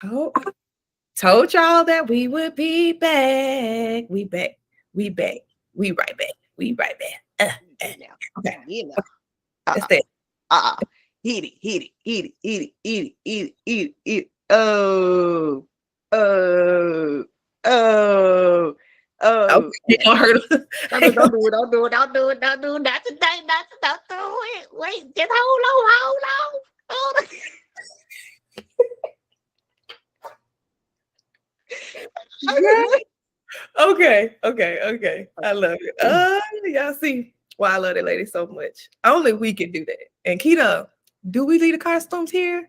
Oh, I told y'all that we would be back. We back. We back. We right back. We right back. You know, Okay. you know. Okay. That's Uh-uh, that. uh-uh. Hit it, hit it, hit it, hit it, hit it, hit it, hit it, hit it. Oh, oh, oh, Okay. oh. You gonna hurt us. Don't do it, don't do it, don't do it, don't do it, not today, not today, don't do it. Wait, just hold on, hold on, hold on. I Girl. just wait. Okay. Okay. Okay. I love it. Y'all see why I love that lady so much. Only we can do that. And Keita, do we leave the costumes here?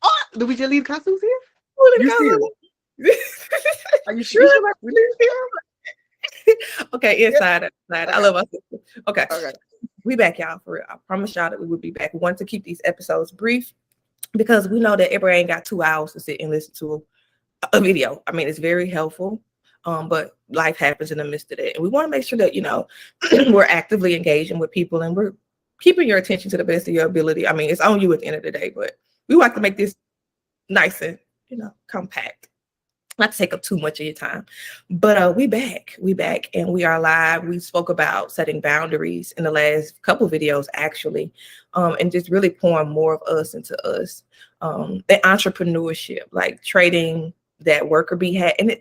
Oh, do we just leave the costumes here? Who You serious? the costumes? Are you sure? You Girl. sure we leave it here? Okay, Yeah. inside, outside. I Okay, love my sister. Okay. okay. We back, y'all, for real. I promise y'all that we will be back. We want to keep these episodes brief because we know that everybody ain't got 2 hours to sit and listen to a video. I mean, it's very helpful, but life happens in the midst of it. And we want to make sure that, we're actively engaging with people and we're keeping your attention to the best of your ability. I mean, it's on you at the end of the day, but we like to make this nice and, compact. Not to take up too much of your time, but we back and we are live. We spoke about setting boundaries in the last couple of videos actually, and just really pouring more of us into us. The entrepreneurship, like trading that worker bee hat. And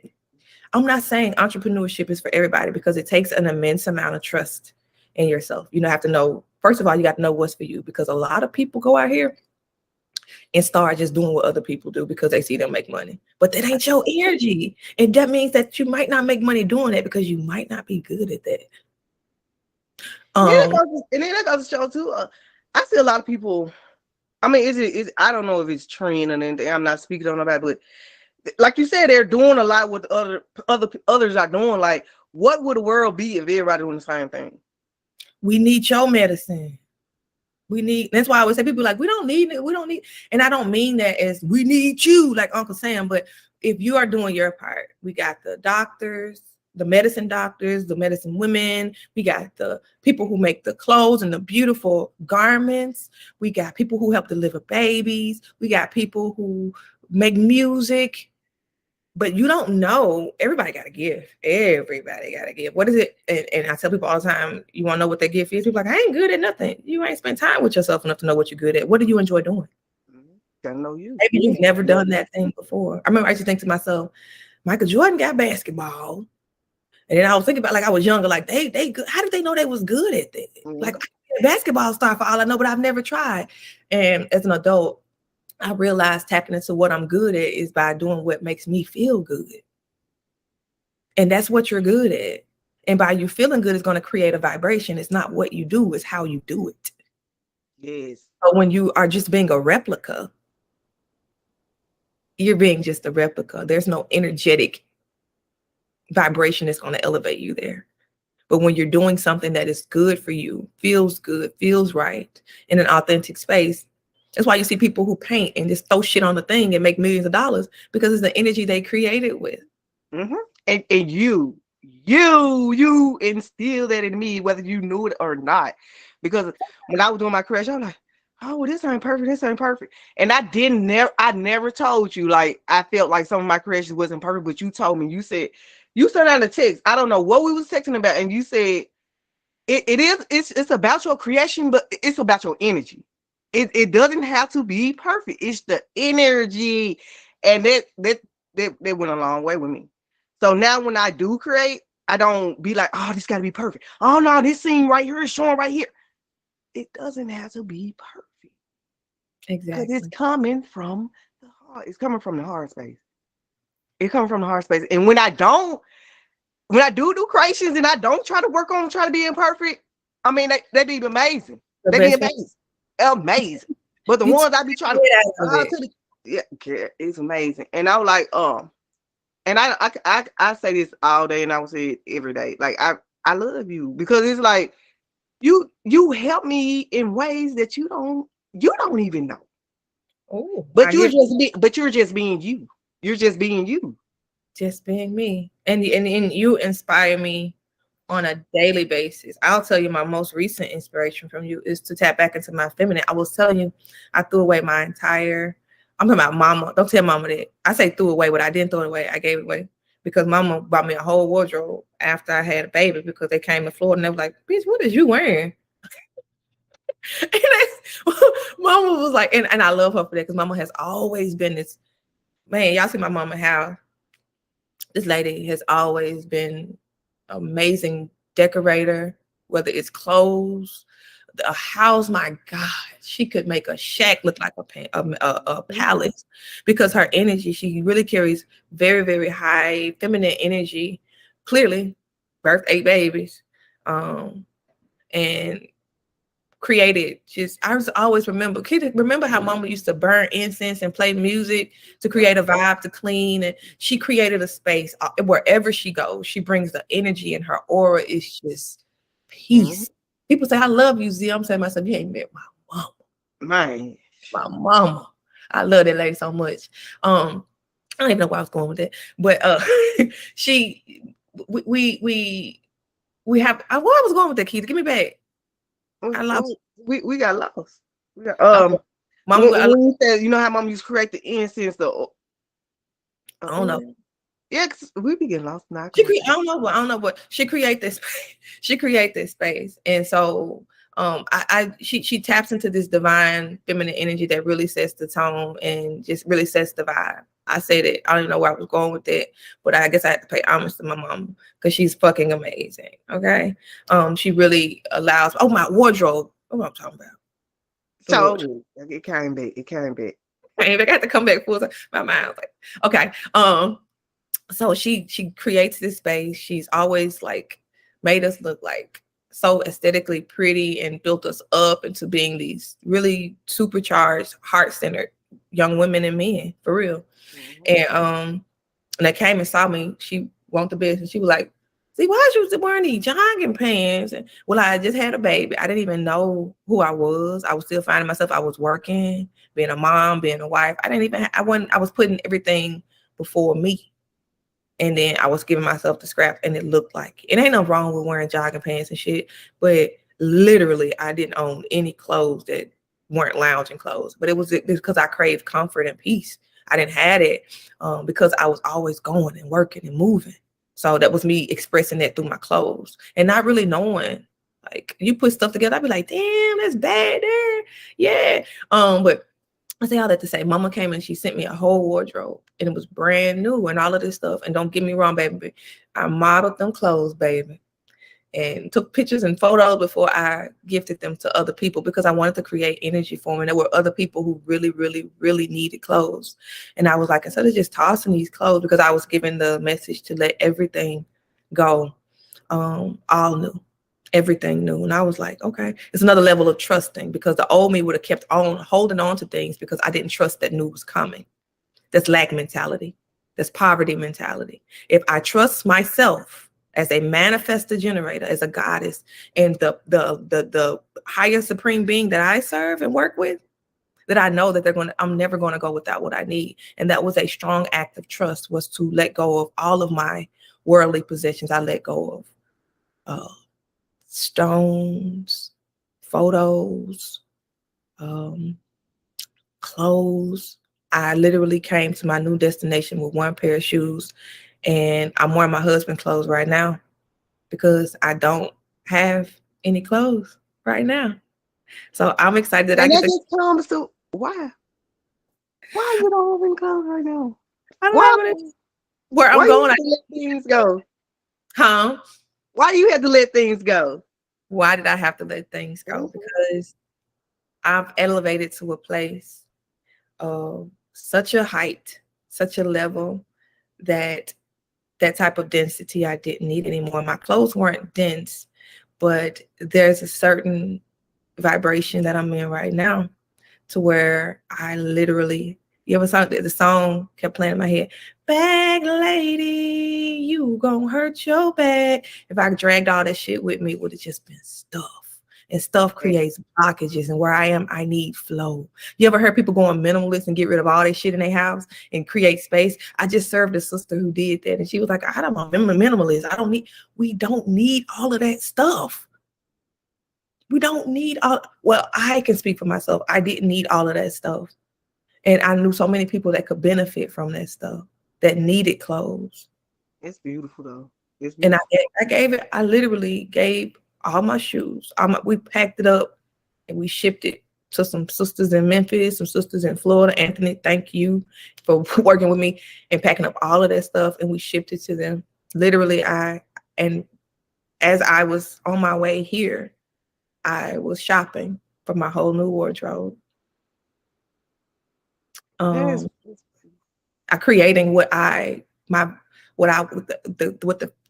I'm not saying entrepreneurship is for everybody because it takes an immense amount of trust in yourself. You have to know, first of all, you got to know what's for you, because a lot of people go out here and start just doing what other people do because they see them make money. But that ain't your energy. And that means that you might not make money doing it because you might not be good at that. And then that goes to show too. I see a lot of people. I mean, I don't know if it's trend and anything. I'm not speaking on nobody, but like you said, they're doing a lot with others are doing. Like, what would the world be if everybody doing the same thing? We need your medicine. That's why I always say people like, we don't need it. We don't need, and I don't mean that as we need you, like Uncle Sam, but if you are doing your part, we got the doctors, the medicine women, we got the people who make the clothes and the beautiful garments. We got people who help deliver babies. We got people who make music. But you don't know. Everybody got to give. Everybody got to give. What is it? And I tell people all the time, you want to know what their gift is? People are like, I ain't good at nothing. You ain't spent time with yourself enough to know what you're good at. What do you enjoy doing? Gotta know you. Maybe you've never done that thing before. I remember I used to think to myself, Michael Jordan got basketball. And then I was thinking about, like, I was younger, like they good. How did they know they was good at that? Like, I could be a basketball star for all I know, but I've never tried. And as an adult, I realized tapping into what I'm good at is by doing what makes me feel good. And that's what you're good at. And by you feeling good is going to create a vibration. It's not what you do, it's how you do it. Yes. But when you are just being a replica, you're being just a replica. There's no energetic vibration that's going to elevate you there. But when you're doing something that is good for you, feels good, feels right, in an authentic space, that's why you see people who paint and just throw shit on the thing and make millions of dollars, because it's the energy they created with. Mm-hmm. And you instilled that in me, whether you knew it or not. Because when I was doing my creation, I'm like, oh, this ain't perfect, this ain't perfect. And I never told you, like, I felt like some of my creations wasn't perfect, but you told me, you sent out a text. I don't know what we was texting about, and you said it's about your creation, but it's about your energy. It doesn't have to be perfect. It's the energy. And that went a long way with me. So now when I do create, I don't be like, oh, this got to be perfect. Oh no, this scene right here is showing right here. It doesn't have to be perfect. Because Exactly. it's coming from the heart. It's coming from the heart space. It's coming from the heart space. And when I do creations and I don't try to work on try to be imperfect, I mean, they be amazing. The They be best one. amazing. Amazing. But the You ones I be trying to, get out of it. yeah, it's amazing. And I was like, and I say this all day and I will say it every day. Like, I love you because it's like you help me in ways that you don't even know. Oh, But I hear you're just being you. You're just being you. just being me. And you inspire me on a daily basis. I'll tell you, my most recent inspiration from you is to tap back into my feminine. I was telling you, I threw away my entire I'm talking about mama. Don't tell mama that. I say threw away, but I didn't throw it away. I gave it away because mama bought me a whole wardrobe after I had a baby because they came to Florida and they were like, bitch, what is you wearing? And mama was like, and I love her for that because mama has always been this, man, y'all see my mama, how this lady has always been amazing decorator, whether it's clothes, a house. My God, she could make a shack look like a palace because her energy, she really carries very, very high feminine energy. Clearly, birthed 8 babies, and created just, I was always remember how mama used to burn incense and play music to create a vibe, to clean, and she created a space wherever she goes. She brings the energy, and her aura is just peace. People say, I love you, Z. I'm saying to myself, you ain't met my mama. Man. My mama. I love that lady so much. I don't even know where I was going with it, but we have, where I was going with that, Keith. Give me back. I lost. We got lost. We got, Mama, when you said, you know how mama used to correct the incense though. I don't know. Yeah, we be getting lost now. I don't know, but she create this space. She create this space, and so she taps into this divine feminine energy that really sets the tone and just really sets the vibe. I said it. I don't even know where I was going with it, but I guess I had to pay homage to my mom because she's fucking amazing. Okay, she really allows. Oh, my wardrobe. What am I talking about? So it came back. It came back. I got to come back full time. My mind was like, okay. So she creates this space. She's always like made us look like so aesthetically pretty and built us up into being these really supercharged, heart-centered young women and men, for real. And they came and saw me. She wanted the business. She was like, see, why you wearing these jogging pants? And well, I just had a baby. I didn't even know who I was. I was still finding myself. I was working, being a mom, being a wife. I was putting everything before me. And then I was giving myself the scrap, and it looked like it. Ain't no wrong with wearing jogging pants and shit, but literally I didn't own any clothes that weren't lounging clothes. But it was because I craved comfort and peace. I didn't have it because I was always going and working and moving. So that was me expressing that through my clothes and not really knowing. Like, you put stuff together, I'd be like, damn, that's bad there. Yeah. But I say all that to say, mama came and she sent me a whole wardrobe, and it was brand new and all of this stuff. And don't get me wrong, baby, I modeled them clothes, baby, and took pictures and photos before I gifted them to other people because I wanted to create energy for them. And there were other people who really, really, really needed clothes. And I was like, instead of just tossing these clothes, because I was given the message to let everything go, all new. Everything new. And I was like, okay, it's another level of trusting, because the old me would have kept on holding on to things because I didn't trust that new was coming. That's lack mentality. That's poverty mentality. If I trust myself as a manifestor generator, as a goddess, and the higher supreme being that I serve and work with, that I know that I'm never going to go without what I need. And that was a strong act of trust, was to let go of all of my worldly possessions. I let go of stones, photos, clothes. I literally came to my new destination with one pair of shoes, and I'm wearing my husband's clothes right now because I don't have any clothes right now. So I'm excited that and I get just comes to why you don't have any clothes right now? I don't have any, where I'm going. You let things go. Huh? Why you had to let things go? Why did I have to let things go? Because I've elevated to a place of such a height, such a level that type of density I didn't need anymore. My clothes weren't dense, but there's a certain vibration that I'm in right now to where I literally, you ever saw the song kept playing in my head, bag lady, you gonna hurt your back. If I dragged all that shit with me, it would have just been stuff. And stuff creates blockages. And where I am, I need flow. You ever heard people going minimalist and get rid of all that shit in their house and create space? I just served a sister who did that. And she was like, I don't want minimalist. We don't need all of that stuff. We don't need all, well, I can speak for myself. I didn't need all of that stuff. And I knew so many people that could benefit from that stuff, that needed clothes. It's beautiful though. It's And beautiful. I literally gave all my shoes. We packed it up and we shipped it to some sisters in Memphis, some sisters in Florida. Anthony, thank you for working with me and packing up all of that stuff. And we shipped it to them. Literally, and as I was on my way here, I was shopping for my whole new wardrobe. I creating what the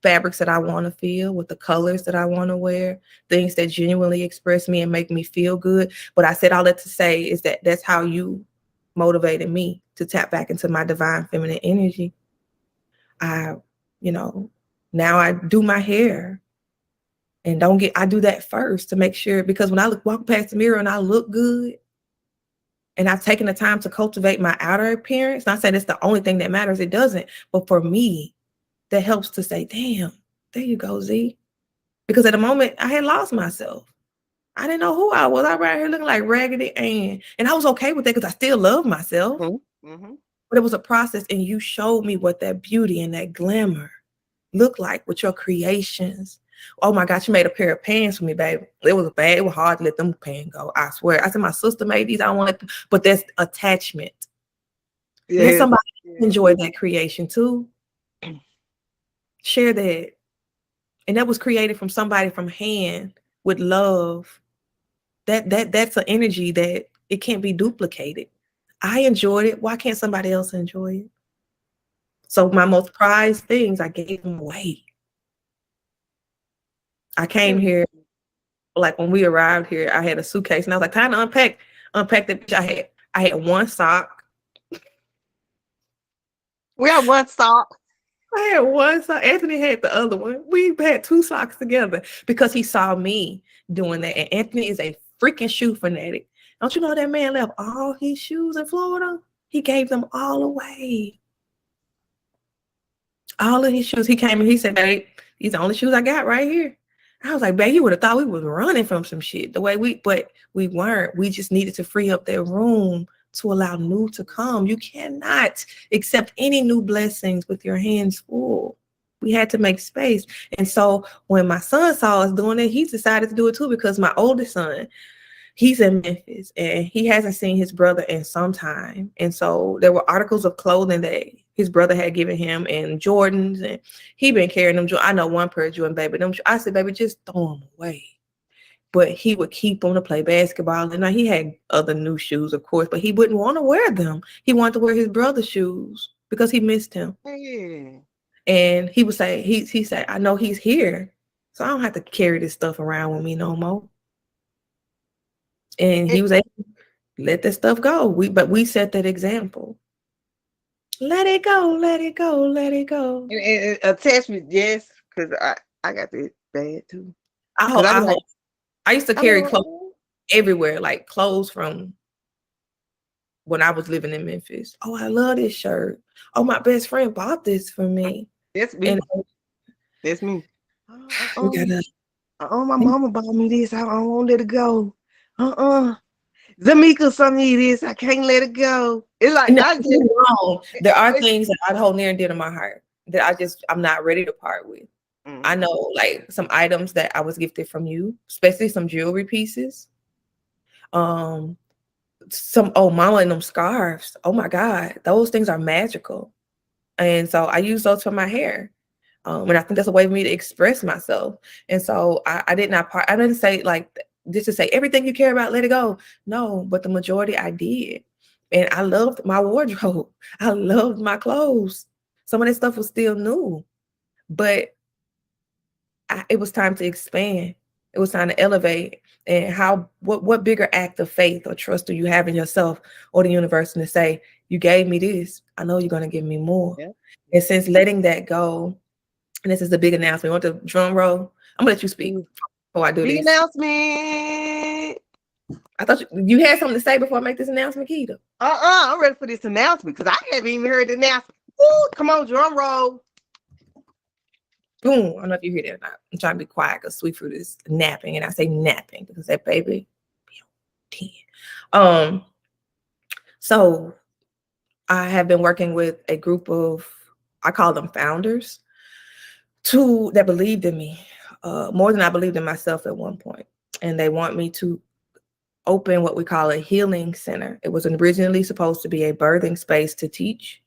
fabrics that I want to feel, with the colors that I want to wear, things that genuinely express me and make me feel good. But I said all that to say is that that's how you motivated me to tap back into my divine feminine energy. Now I do my hair and I do that first to make sure, because when I walk past the mirror and I look good, and I've taken the time to cultivate my outer appearance. Not saying it's the only thing that matters. It doesn't. But for me, that helps to say, damn, there you go, Z. Because at the moment, I had lost myself. I didn't know who I was. I was right here looking like Raggedy Ann. And I was okay with that because I still love myself. Mm-hmm. But it was a process, and you showed me what that beauty and that glamour looked like with your creations. Oh my God, you made a pair of pants for me, baby. It was bad. It was hard to let them pants go. I swear. I said, my sister made these. I don't want to, but that's attachment. Yeah. Let somebody enjoy that creation too. Share that. And that was created from somebody from hand with love. That's an energy that it can't be duplicated. I enjoyed it. Why can't somebody else enjoy it? So my most prized things, I gave them away. I came here, like when we arrived here, I had a suitcase and I was like, time to unpack it. I had one sock. We had one sock. I had one sock. Anthony had the other one. We had two socks together because he saw me doing that. And Anthony is a freaking shoe fanatic. Don't you know that man left all his shoes in Florida? He gave them all away. All of his shoes. He came and he said, babe, these are the only shoes I got right here. I was like, babe, you would have thought we was running from some shit but we weren't. We just needed to free up that room to allow new to come. You cannot accept any new blessings with your hands full. We had to make space. And so when my son saw us doing it, he decided to do it too, because my oldest son, he's in Memphis and he hasn't seen his brother in some time. And so there were articles of clothing that his brother had given him and Jordans, and he been carrying them. I know one pair of Jordan, baby. I said, baby, just throw them away. But he would keep them to play basketball. And now he had other new shoes, of course, but he wouldn't want to wear them. He wanted to wear his brother's shoes because he missed him. Yeah. And he would say, he said, I know he's here, so I don't have to carry this stuff around with me no more. And he was able to let that stuff go. But we set that example. Let it go, let it go, let it go. And attachment, yes, because I got that bad too. I used to carry clothes everywhere, like clothes from when I was living in Memphis. Oh, I love this shirt. Oh, my best friend bought this for me. That's me. That's me. My mama bought me this. I don't want to let it go. Zamika, some of this, I can't let it go. It's like there are things that I hold near and dear to my heart that I'm not ready to part with. Mm-hmm. I know, like some items that I was gifted from you, especially some jewelry pieces. Mama and them scarves. Oh my God, those things are magical. And so I use those for my hair. And I think that's a way for me to express myself. And so I didn't say like just to say everything you care about, let it go. No, but the majority I did. And I loved my wardrobe. I loved my clothes. Some of that stuff was still new, but it was time to expand. It was time to elevate. And what bigger act of faith or trust do you have in yourself or the universe to say, you gave me this, I know you're going to give me more. Yeah. And since letting that go, and this is the big announcement. Want the drum roll? I'm gonna let you speak before I do this. Big announcement. I thought you had something to say before I make this announcement, Keita. I'm ready for this announcement because I haven't even heard the announcement. Ooh, come on, drum roll. Boom. I don't know if you hear that or not. I'm trying to be quiet because Sweet Fruit is napping, and I say napping because that baby be on 10. So I have been working with a group of, I call them founders, that believed in me more than I believed in myself at one point. And they want me to open what we call a healing center. It was originally supposed to be a birthing space to teach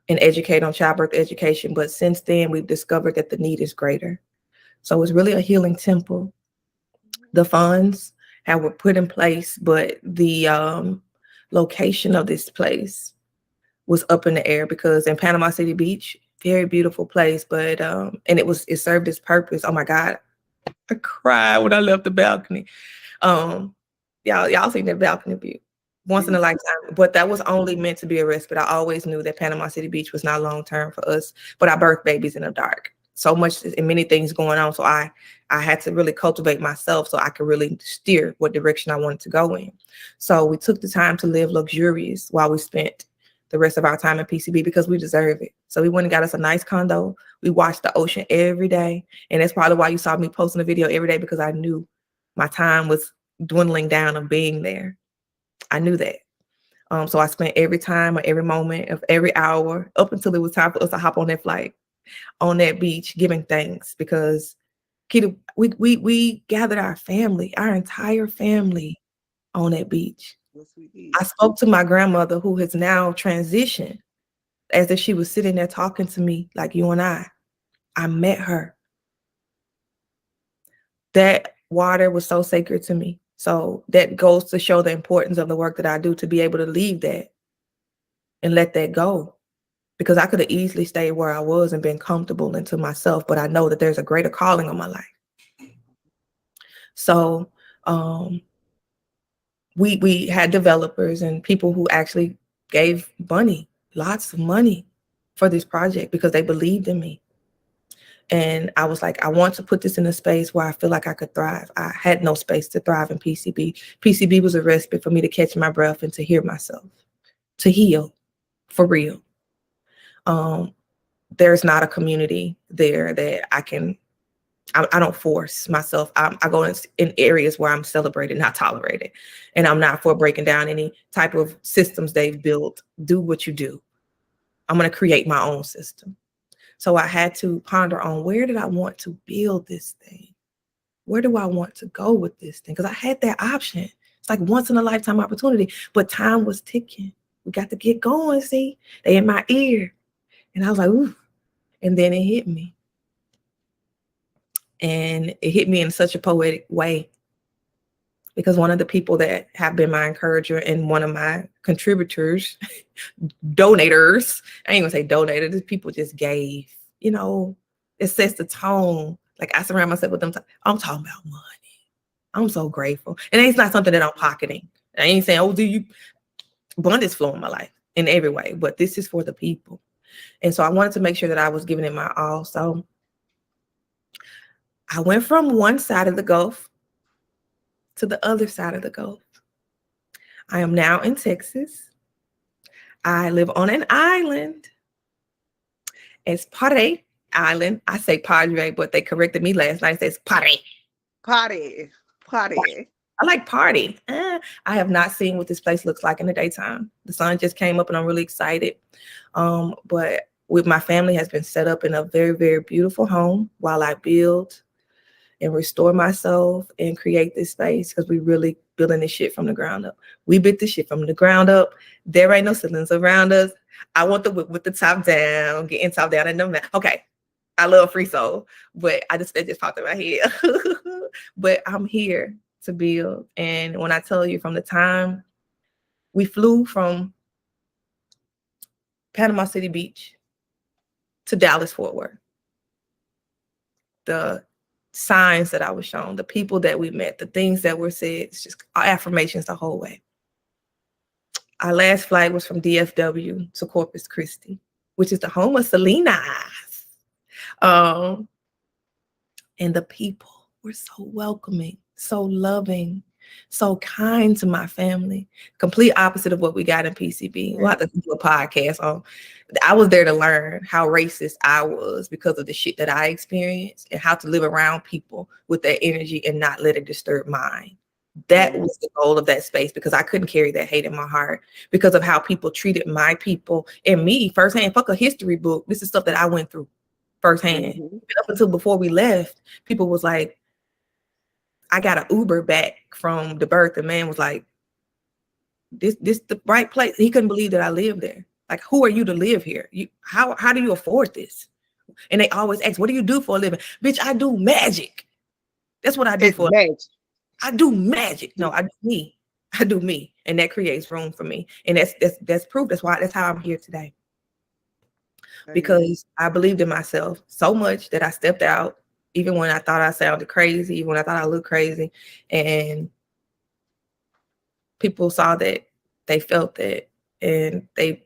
and educate on childbirth education. But since then, we've discovered that the need is greater. So it's really a healing temple. The funds were put in place, but the location of this place was up in the air because in Panama City Beach, very beautiful place, but and it served its purpose. Oh my God, I cried when I left the balcony. Y'all seen that balcony view once in a lifetime, but that was only meant to be a respite. I always knew that Panama City Beach was not long term for us, but I birthed babies in the dark. So much and many things going on. So I had to really cultivate myself so I could really steer what direction I wanted to go in. So we took the time to live luxurious while we spent the rest of our time in PCB because we deserve it. So we went and got us a nice condo. We watched the ocean every day. And that's probably why you saw me posting a video every day, because I knew my time was dwindling down of being there. I knew that. So I spent every time or every moment of every hour up until it was time for us to hop on that flight on that beach, giving thanks, because Keita, we gathered our family, our entire family on that beach. Yes, we did. I spoke to my grandmother, who has now transitioned, as if she was sitting there talking to me like you and I. I met her. That water was so sacred to me. So that goes to show the importance of the work that I do, to be able to leave that and let that go. Because I could have easily stayed where I was and been comfortable into myself, but I know that there's a greater calling on my life. So we had developers and people who actually gave money, lots of money for this project because they believed in me. And I was like, I want to put this in a space where I feel like I could thrive. I had no space to thrive in PCB. PCB was a respite for me to catch my breath and to hear myself, to heal for real. There's not a community there that I don't force myself. I go in areas where I'm celebrated, not tolerated. And I'm not for breaking down any type of systems they've built. Do what you do. I'm going to create my own system. So I had to ponder on, where did I want to build this thing? Where do I want to go with this thing? Because I had that option. It's like once in a lifetime opportunity, but time was ticking. We got to get going. See, they in my ear. And I was like, ooh. And then it hit me. And it hit me in such a poetic way, because one of the people that have been my encourager and one of my contributors, donators, I ain't gonna say donated, these people just gave, it sets the tone. Like I surround myself with them. I'm talking about money. I'm so grateful. And it's not something that I'm pocketing. I ain't saying, oh, abundance flow in my life in every way, but this is for the people. And so I wanted to make sure that I was giving it my all. So I went from one side of the Gulf to the other side of the Gulf. I am now in Texas. I live on an island. It's Padre Island. I say Padre, but they corrected me last night. It says Padre. Party. I like party. I have not seen what this place looks like in the daytime. The sun just came up and I'm really excited. But with my family has been set up in a very, very beautiful home while I build and restore myself and create this space, because we really building this shit from the ground up. We built this shit from the ground up. There ain't no ceilings around us. I want the whip with the top down, getting top down in the mouth. Okay. I love Free Soul, but that just popped in my head. But I'm here to build. And when I tell you, from the time we flew from Panama City Beach to Dallas Fort Worth, the signs that I was shown, the people that we met, the things that were said, it's just affirmations the whole way. Our last flight was from DFW to Corpus Christi, which is the home of Selena's. And the people were so welcoming, so loving, so kind to my family. Complete opposite of what we got in PCB. We'll have to do a podcast on. I was there to learn how racist I was because of the shit that I experienced, and how to live around people with that energy and not let it disturb mine. That was the goal of that space, because I couldn't carry that hate in my heart because of how people treated my people and me firsthand. Fuck a history book. This is stuff that I went through firsthand. Up until before we left, people was like, I got an Uber back from the birth. The man was like, this the right place. He couldn't believe that I lived there. Like, who are you to live here? How do you afford this? And they always ask, what do you do for a living? Bitch, I do magic. That's what I do for magic. I do magic. No, I do me. I do me. And that creates room for me. And that's proof. That's how I'm here today. Because I believed in myself so much that I stepped out, even when I thought I sounded crazy, even when I thought I looked crazy. And people saw that, they felt that, and they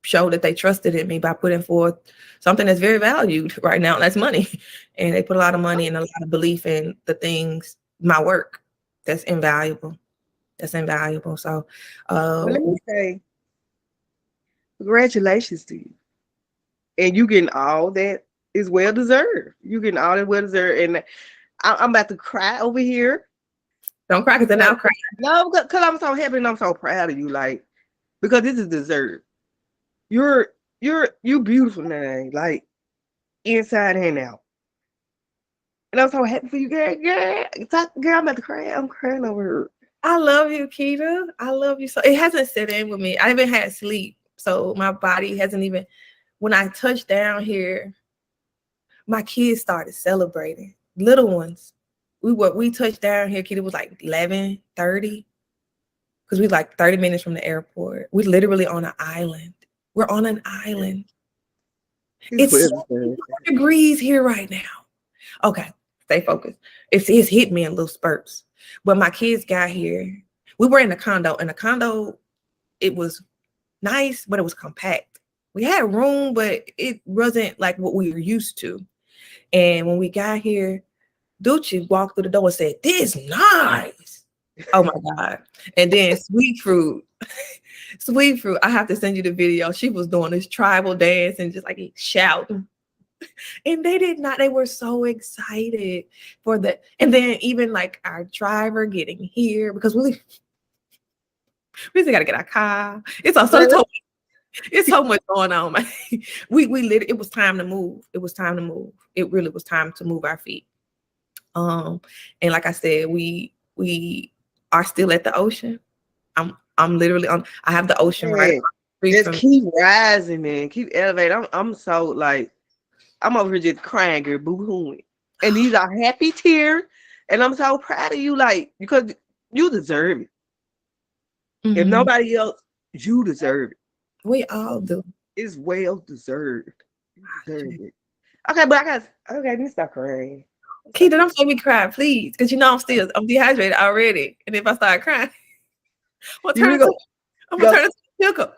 showed that they trusted in me by putting forth something that's very valued right now, and that's money. And they put a lot of money and a lot of belief in the things, my work. That's invaluable. That's invaluable. So let me say, congratulations to you. And you getting all that is well deserved. You getting all that well deserved. And I'm about to cry over here. Don't cry, because then I'll cry. No, because I'm so happy and I'm so proud of you. Like, because this is deserved. You're beautiful now, like inside and out. And I'm so happy for you, girl. Girl, I'm about to cry. I'm crying over her. I love you, Keita. I love you so. It hasn't set in with me. I haven't had sleep, so my body hasn't even. When I touched down here, my kids started celebrating. Little ones. We touched down here. Keita was like 11:30, because we like 30 minutes from the airport. We're literally on an island. We're on an island. It's 74 degrees here right now. Okay, stay focused. It's hit me in little spurts. But my kids got here. We were in a condo. In a condo, it was nice, but it was compact. We had room, but it wasn't like what we were used to. And when we got here, Ducci walked through the door and said, "This is nice." Oh my God. And then Sweet Fruit. Sweet Fruit, I have to send you the video. She was doing this tribal dance and just like shouting. And they were so excited for that. And then even like our driver getting here, because we still gotta get our car. It's so much going on, man. We literally, it was time to move. It was time to move. It really was time to move our feet. And like I said, we are still at the ocean. I'm literally on. I have the ocean right. Just keep rising, man. Keep elevating. I'm so like, I'm over here just crying, girl, boo-hooing. And these are happy tears. And I'm so proud of you, like, because you deserve it. Mm-hmm. If nobody else, you deserve it. We all do. It's well deserved. You deserve it. Okay, but let me stop crying. Keita, don't make me cry, please. Because you know I'm dehydrated already. And if I start crying, I'm gonna turn it to a pickle.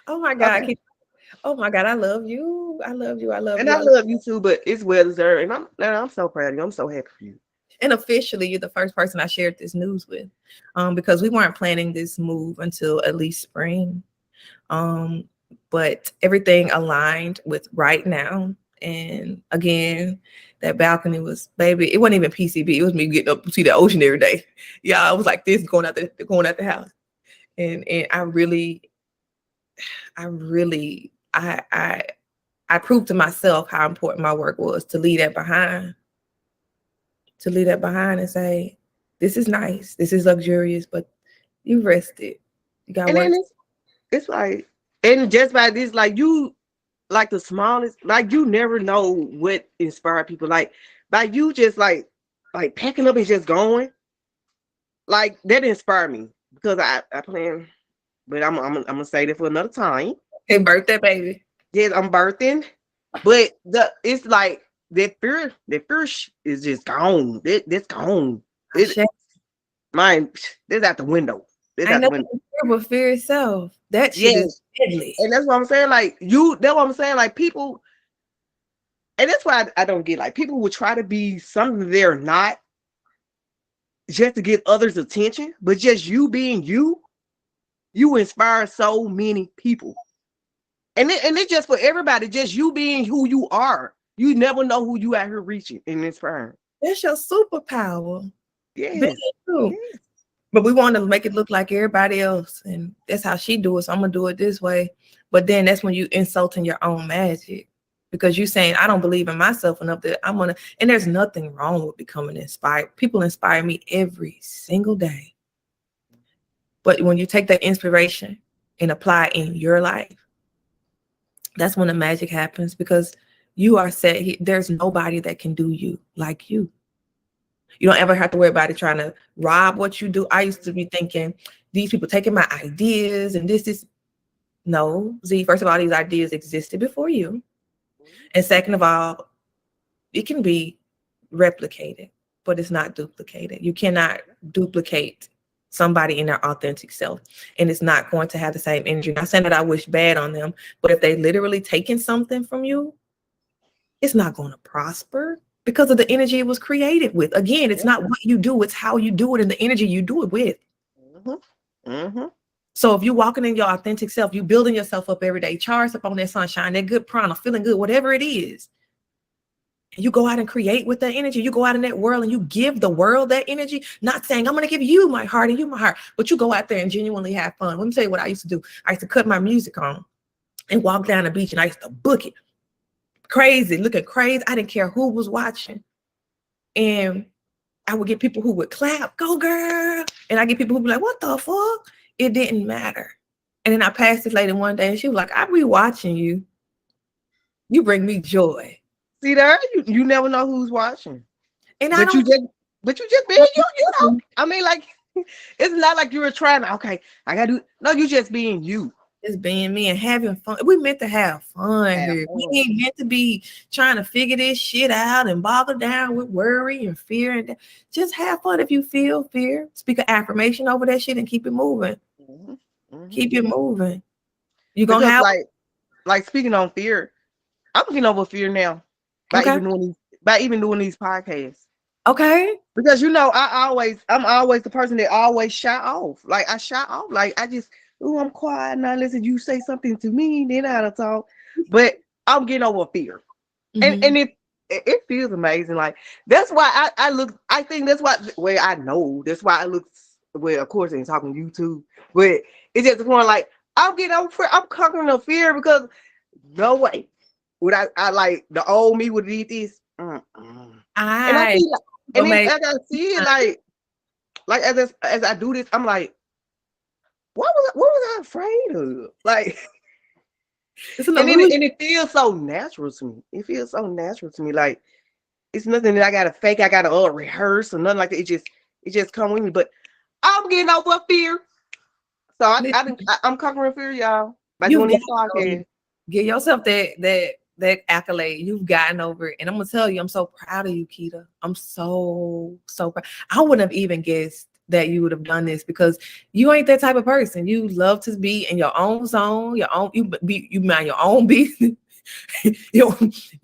Oh my God. Okay. Oh my God, I love you. I love you. I love and you. I love you too, but it's well deserved. And I'm so proud of you. I'm so happy for you. And officially, you're the first person I shared this news with. Because we weren't planning this move until at least spring. But everything aligned with right now. And again, that balcony was, baby, it wasn't even PCB. It was me getting up to see the ocean every day. Yeah, I was like this going out the house. And I proved to myself how important my work was, to leave that behind. To leave that behind and say, this is nice, this is luxurious, but you rested. You got work. It's like, and just by this, like you, like the smallest, like you never know what inspired people. Like by you just like packing up and just going, like that inspired me, because I plan, but I'm gonna say that for another time. Hey, birthday baby. Yes, I'm birthing, but it's like that fear is just gone. That's gone. Mine, that's out the window. I know fear, but fear itself. That shit is deadly. And that's what I'm saying. Like that's what I'm saying. Like people, and that's why I don't get, like, people will try to be something they're not just to get others' attention, but just you being you inspire so many people. And it's just for everybody, just you being who you are. You never know who you out here reaching and inspiring. That's your superpower. Being Yes. you. Yes. But we want to make it look like everybody else, and that's how she do it. So I'm gonna do it this way. But then that's when you insulting your own magic, because you saying I don't believe in myself enough that I'm gonna. And there's nothing wrong with becoming inspired. People inspire me every single day. But when you take that inspiration and apply it in your life, that's when the magic happens, because you are set. There's nobody that can do you like you. You don't ever have to worry about it trying to rob what you do. I used to be thinking these people taking my ideas and this is no. Z, first of all, these ideas existed before you. And second of all, it can be replicated, but it's not duplicated. You cannot duplicate somebody in their authentic self, and it's not going to have the same energy. Not saying that I wish bad on them, but if they literally taking something from you, it's not going to prosper because of the energy it was created with. Again, it's not what you do, it's how you do it and the energy you do it with. Mm-hmm. Mm-hmm. So if you're walking in your authentic self, you building yourself up every day, charged up on that sunshine, that good prana, feeling good, whatever it is. And you go out and create with that energy. You go out in that world and you give the world that energy, not saying, I'm going to give you my heart and you my heart, but you go out there and genuinely have fun. Let me tell you what I used to do. I used to cut my music on and walk down the beach, and I used to book it. Crazy, looking crazy. I didn't care who was watching. And I would get people who would clap, go girl. And I get people who would be like, what the fuck? It didn't matter. And then I passed this lady one day and she was like, I be watching you. You bring me joy. See there, you never know who's watching. And but you just being you know. I mean, like, it's not like you were trying to, okay, I gotta do. No, you just being you. Just being me and having fun. We meant to have fun here. We ain't meant to be trying to figure this shit out and boggle down with worry and fear. And just have fun. If you feel fear, speak an affirmation over that shit and keep it moving. Mm-hmm. Mm-hmm. Keep it moving. You're gonna have like speaking on fear. I'm getting over fear now by even doing these podcasts. Okay. Because you know, I'm always the person that always shut off. Like I shut off. Like I just, I'm quiet now. Listen, you say something to me, then I'll talk. But I'm getting over fear. Mm-hmm. And it feels amazing. Like that's why I think that's why I know that's why I look, well, of course, I ain't talking YouTube, but it's just the point, like I'm getting over fear. I'm conquering the fear, because no way would I like the old me would eat this. And I feel like, and then as I see it, like as I do this, I'm like, what was I afraid of? Like, and it feels so natural to me. It feels so natural to me. Like it's nothing that I gotta fake. I gotta rehearse or nothing like that. It just come with me. But I'm getting over fear. So I'm conquering fear, y'all, by doing this podcast. Give yourself that accolade. You've gotten over it. And I'm gonna tell you, I'm so proud of you, Keita. I'm so proud. I wouldn't have even guessed that you would have done this, because you ain't that type of person. You love to be in your own zone, you mind your own business. you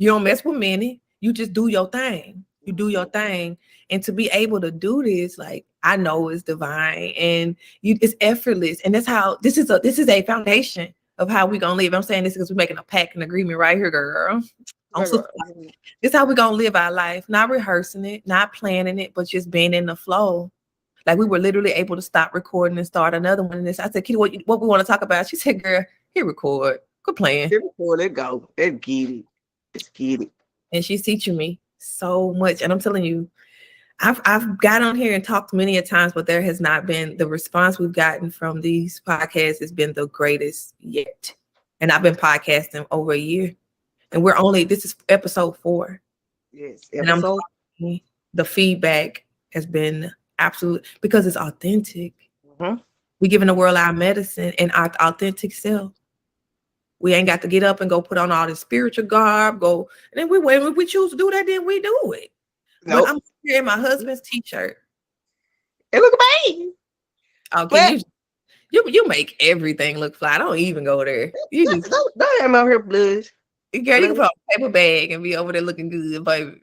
don't mess with many. You just do your thing. You do your thing. And to be able to do this, like, I know it's divine and it's effortless. And that's how this is a foundation of how we're gonna live. I'm saying this because we're making a pact and agreement right here, girl. This is how we're gonna live our life, not rehearsing it, not planning it, but just being in the flow. Like we were literally able to stop recording and start another one. And this, I said, Kitty, what we want to talk about? She said, girl, hit record. Good playing. Hit record, let go. Let's get it. Let's get it. And she's teaching me so much. And I'm telling you, I've got on here and talked many a times, but there has not been the response we've gotten from these podcasts has been the greatest yet. And I've been podcasting over a year. And this is episode 4. Yes. Episode. And the feedback has been absolute, because it's authentic. Mm-hmm. We're giving the world our medicine and our authentic self. We ain't got to get up and go put on all this spiritual garb. And then when we choose to do that, then we do it. Nope. But I'm wearing my husband's t-shirt. It look amazing. Okay, you make everything look fly. Don't even go there. You just don't have my hair blush. Girl, you can put on a paper bag and be over there looking good, baby.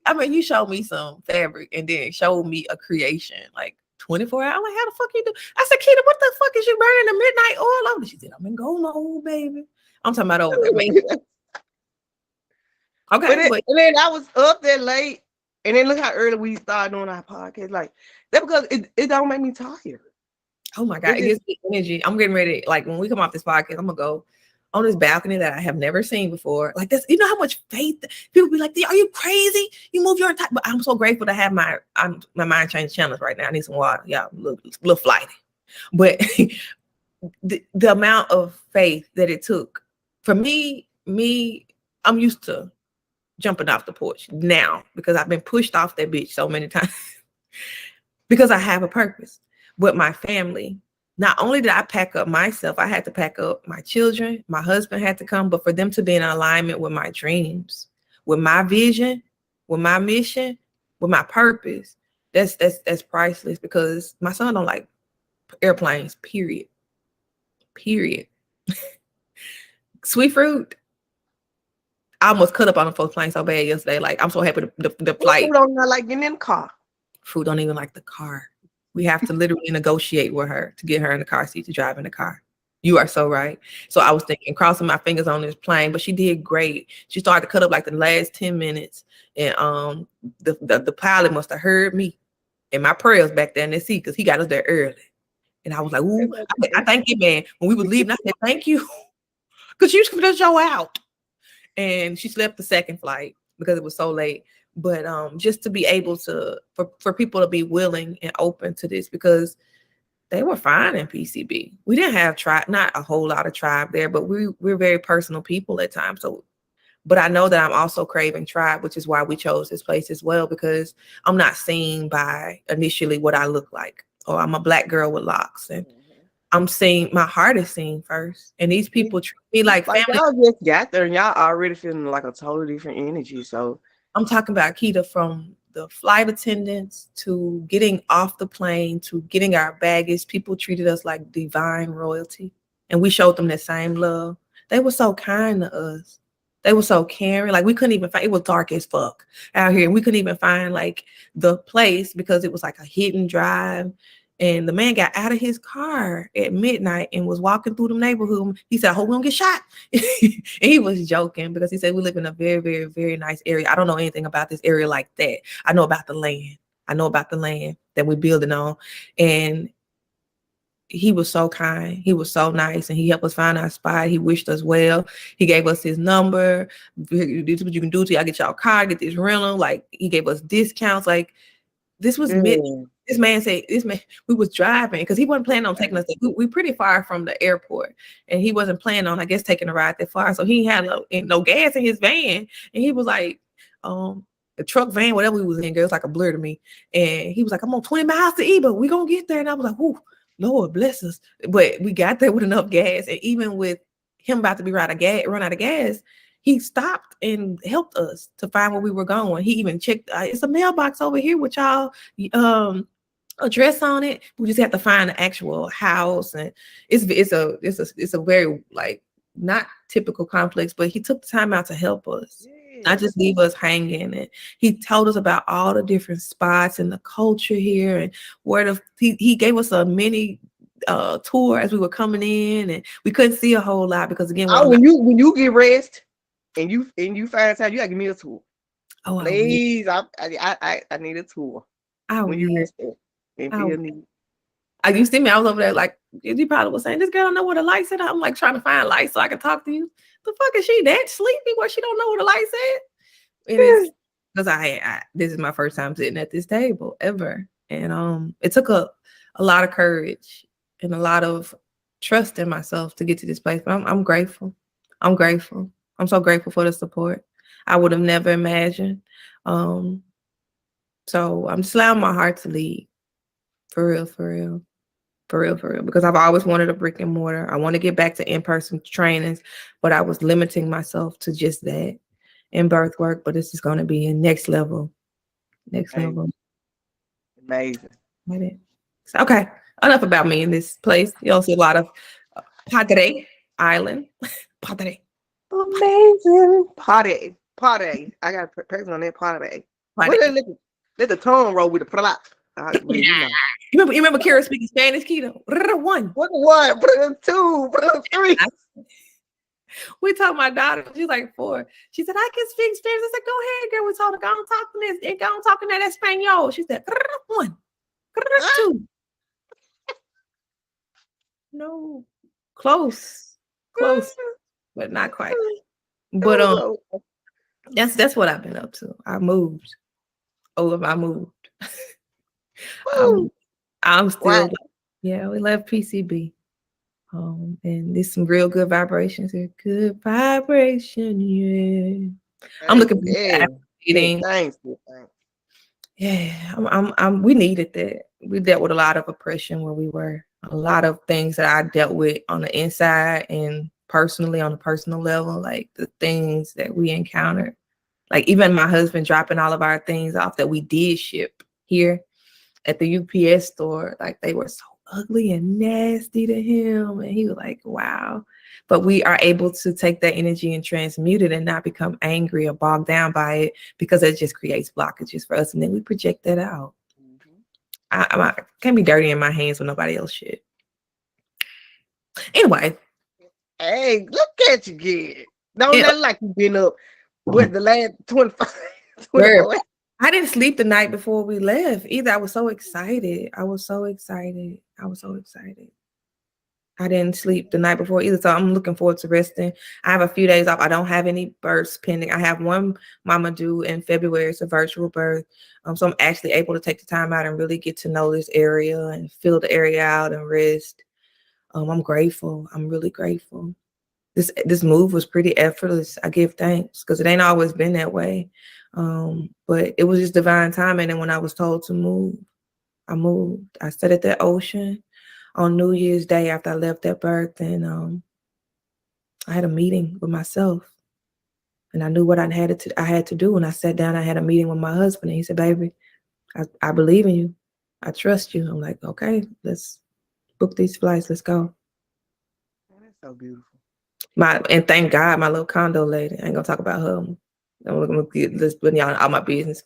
I mean, you showed me some fabric and then showed me a creation like 24 hours. I'm like, how the fuck you do? I said, Keita, what the fuck is you burning the midnight oil over? She said, I'm in go mode, baby. I'm talking about over there, baby. Okay. And then I was up there late And then look how early we started doing our podcast. Like that because it don't make me tired. Oh my God, it gives me energy. I'm getting ready. Like when we come off this podcast, I'm gonna go on this balcony that I have never seen before. Like this, you know how much faith people be like, "Are you crazy? You move your entire." But I'm so grateful to have my mind change channels right now. I need some water. Yeah, a little flighty. But the amount of faith that it took for me, I'm used to jumping off the porch now because I've been pushed off that bitch so many times because I have a purpose. But my family, not only did I pack up myself, I had to pack up my children. My husband had to come, but for them to be in alignment with my dreams, with my vision, with my mission, with my purpose, that's priceless because my son don't like airplanes, period. Sweet fruit. I almost cut up on the first plane so bad yesterday. Like, I'm so happy the flight. Fruit don't like getting in the car. Fruit don't even like the car. We have to literally negotiate with her to get her in the car seat to drive in the car. You are so right. So I was thinking, crossing my fingers on this plane, but she did great. She started to cut up like the last 10 minutes. And the pilot must have heard me and my prayers back there in the seat because he got us there early. And I was like, ooh, I thank you, man. When we were leaving, I said, thank you. Because she was going to show out. And she slept the second flight because it was so late. But just to be able to, for people to be willing and open to this, because they were fine in PCB. We didn't have not a whole lot of tribe there, but we're very personal people at times. So, but I know that I'm also craving tribe, which is why we chose this place as well, because I'm not seen by initially what I look like. Or I'm a Black girl with locks, and I'm seeing, my heart is seen first. And these people treat me like family. Y'all just got there and y'all already feeling like a totally different energy. So I'm talking about Keita, from the flight attendants to getting off the plane to getting our baggage. People treated us like divine royalty, and we showed them that same love. They were so kind to us. They were so caring. Like we couldn't even find, it was dark as fuck out here. We couldn't even find like the place because it was like a hidden drive. And the man got out of his car at midnight and was walking through the neighborhood. He said, I hope we don't get shot. And he was joking because he said, we live in a very, very, very nice area. I don't know anything about this area like that. I know about the land. I know about the land that we're building on. And he was so kind. He was so nice. And he helped us find our spot. He wished us well. He gave us his number. This is what you can do till y'all get y'all car, get this rental. Like he gave us discounts. Like this was This man said, we was driving because he wasn't planning on taking us. We pretty far from the airport, and he wasn't planning on, I guess, taking a ride that far. So he had no gas in his van, and he was like, a truck van, whatever we was in, girl, it was like a blur to me. And he was like, I'm on 20 miles to Eba. We gonna get there. And I was like, oh, Lord bless us. But we got there with enough gas, and even with him about to be run out of gas, he stopped and helped us to find where we were going. He even checked. It's a mailbox over here with y'all address on it. We just have to find the actual house, and it's a very like not typical complex. But he took the time out to help us, not just leave us hanging. And he told us about all the different spots and the culture here, and where he gave us a mini tour as we were coming in, and we couldn't see a whole lot because again, when you get rest and you find time, you gotta give me a tour. Oh, please, I need a tour. When you rest there. You see me, I was over there like you probably was saying, this girl don't know where the lights at. I'm like trying to find lights so I can talk to you. The fuck is she that sleepy where she don't know where the lights at? It is because this is my first time sitting at this table ever. And it took a lot of courage and a lot of trust in myself to get to this place. But I'm grateful. I'm grateful. I'm so grateful for the support. I would have never imagined. So I'm just allowing my heart to lead. For real. Because I've always wanted a brick and mortar. I want to get back to in-person trainings, but I was limiting myself to just that in birth work. But this is going to be a next level. Amazing. Okay, enough about me in this place. You don't see a lot of Padre Island. Padre. Amazing. Padre. I got a person on that Padre. Let the tongue roll with the product. You remember Kira speaking Spanish, Keita? One, two, three. We told my daughter, she's like 4. She said, I can speak Spanish. I said, go ahead, girl. We told her, go on talking this and go on talking that Espanol. She said, 1, 2. No, close, but not quite. But that's what I've been up to. I moved. I moved. I'm still, yeah, we left PCB. And there's some real good vibrations here. Good vibration, yeah. I'm looking for eating. Thanks. Yeah, we needed that. We dealt with a lot of oppression where we were. A lot of things that I dealt with on the inside and personally on a personal level, like the things that we encountered. Like even my husband dropping all of our things off that we did ship here at the UPS store, like they were so ugly and nasty to him. And he was like, wow. But we are able to take that energy and transmute it and not become angry or bogged down by it, because it just creates blockages for us. And then we project that out. I can't be dirty in my hands with nobody else shit. Anyway. Hey, look at you again. No, not like you've been up with the last 25. I didn't sleep the night before we left either. I was so excited. I didn't sleep the night before either. So I'm looking forward to resting. I have a few days off. I don't have any births pending. I have one mama due in February. It's a virtual birth. So I'm actually able to take the time out and really get to know this area and fill the area out and rest. I'm grateful. I'm really grateful. This move was pretty effortless. I give thanks because it ain't always been that way. But it was just divine timing. And when I was told to move, I moved. I sat at that ocean on New Year's Day after I left that birth, and I had a meeting with myself, and I knew what I had to do. And I sat down. I had a meeting with my husband, and he said, "Baby, I believe in you. I trust you." I'm like, "Okay, let's book these flights. Let's go." That's so beautiful. And thank God, my little condo lady. I ain't gonna talk about her. I'm gonna get this putting y'all all my business.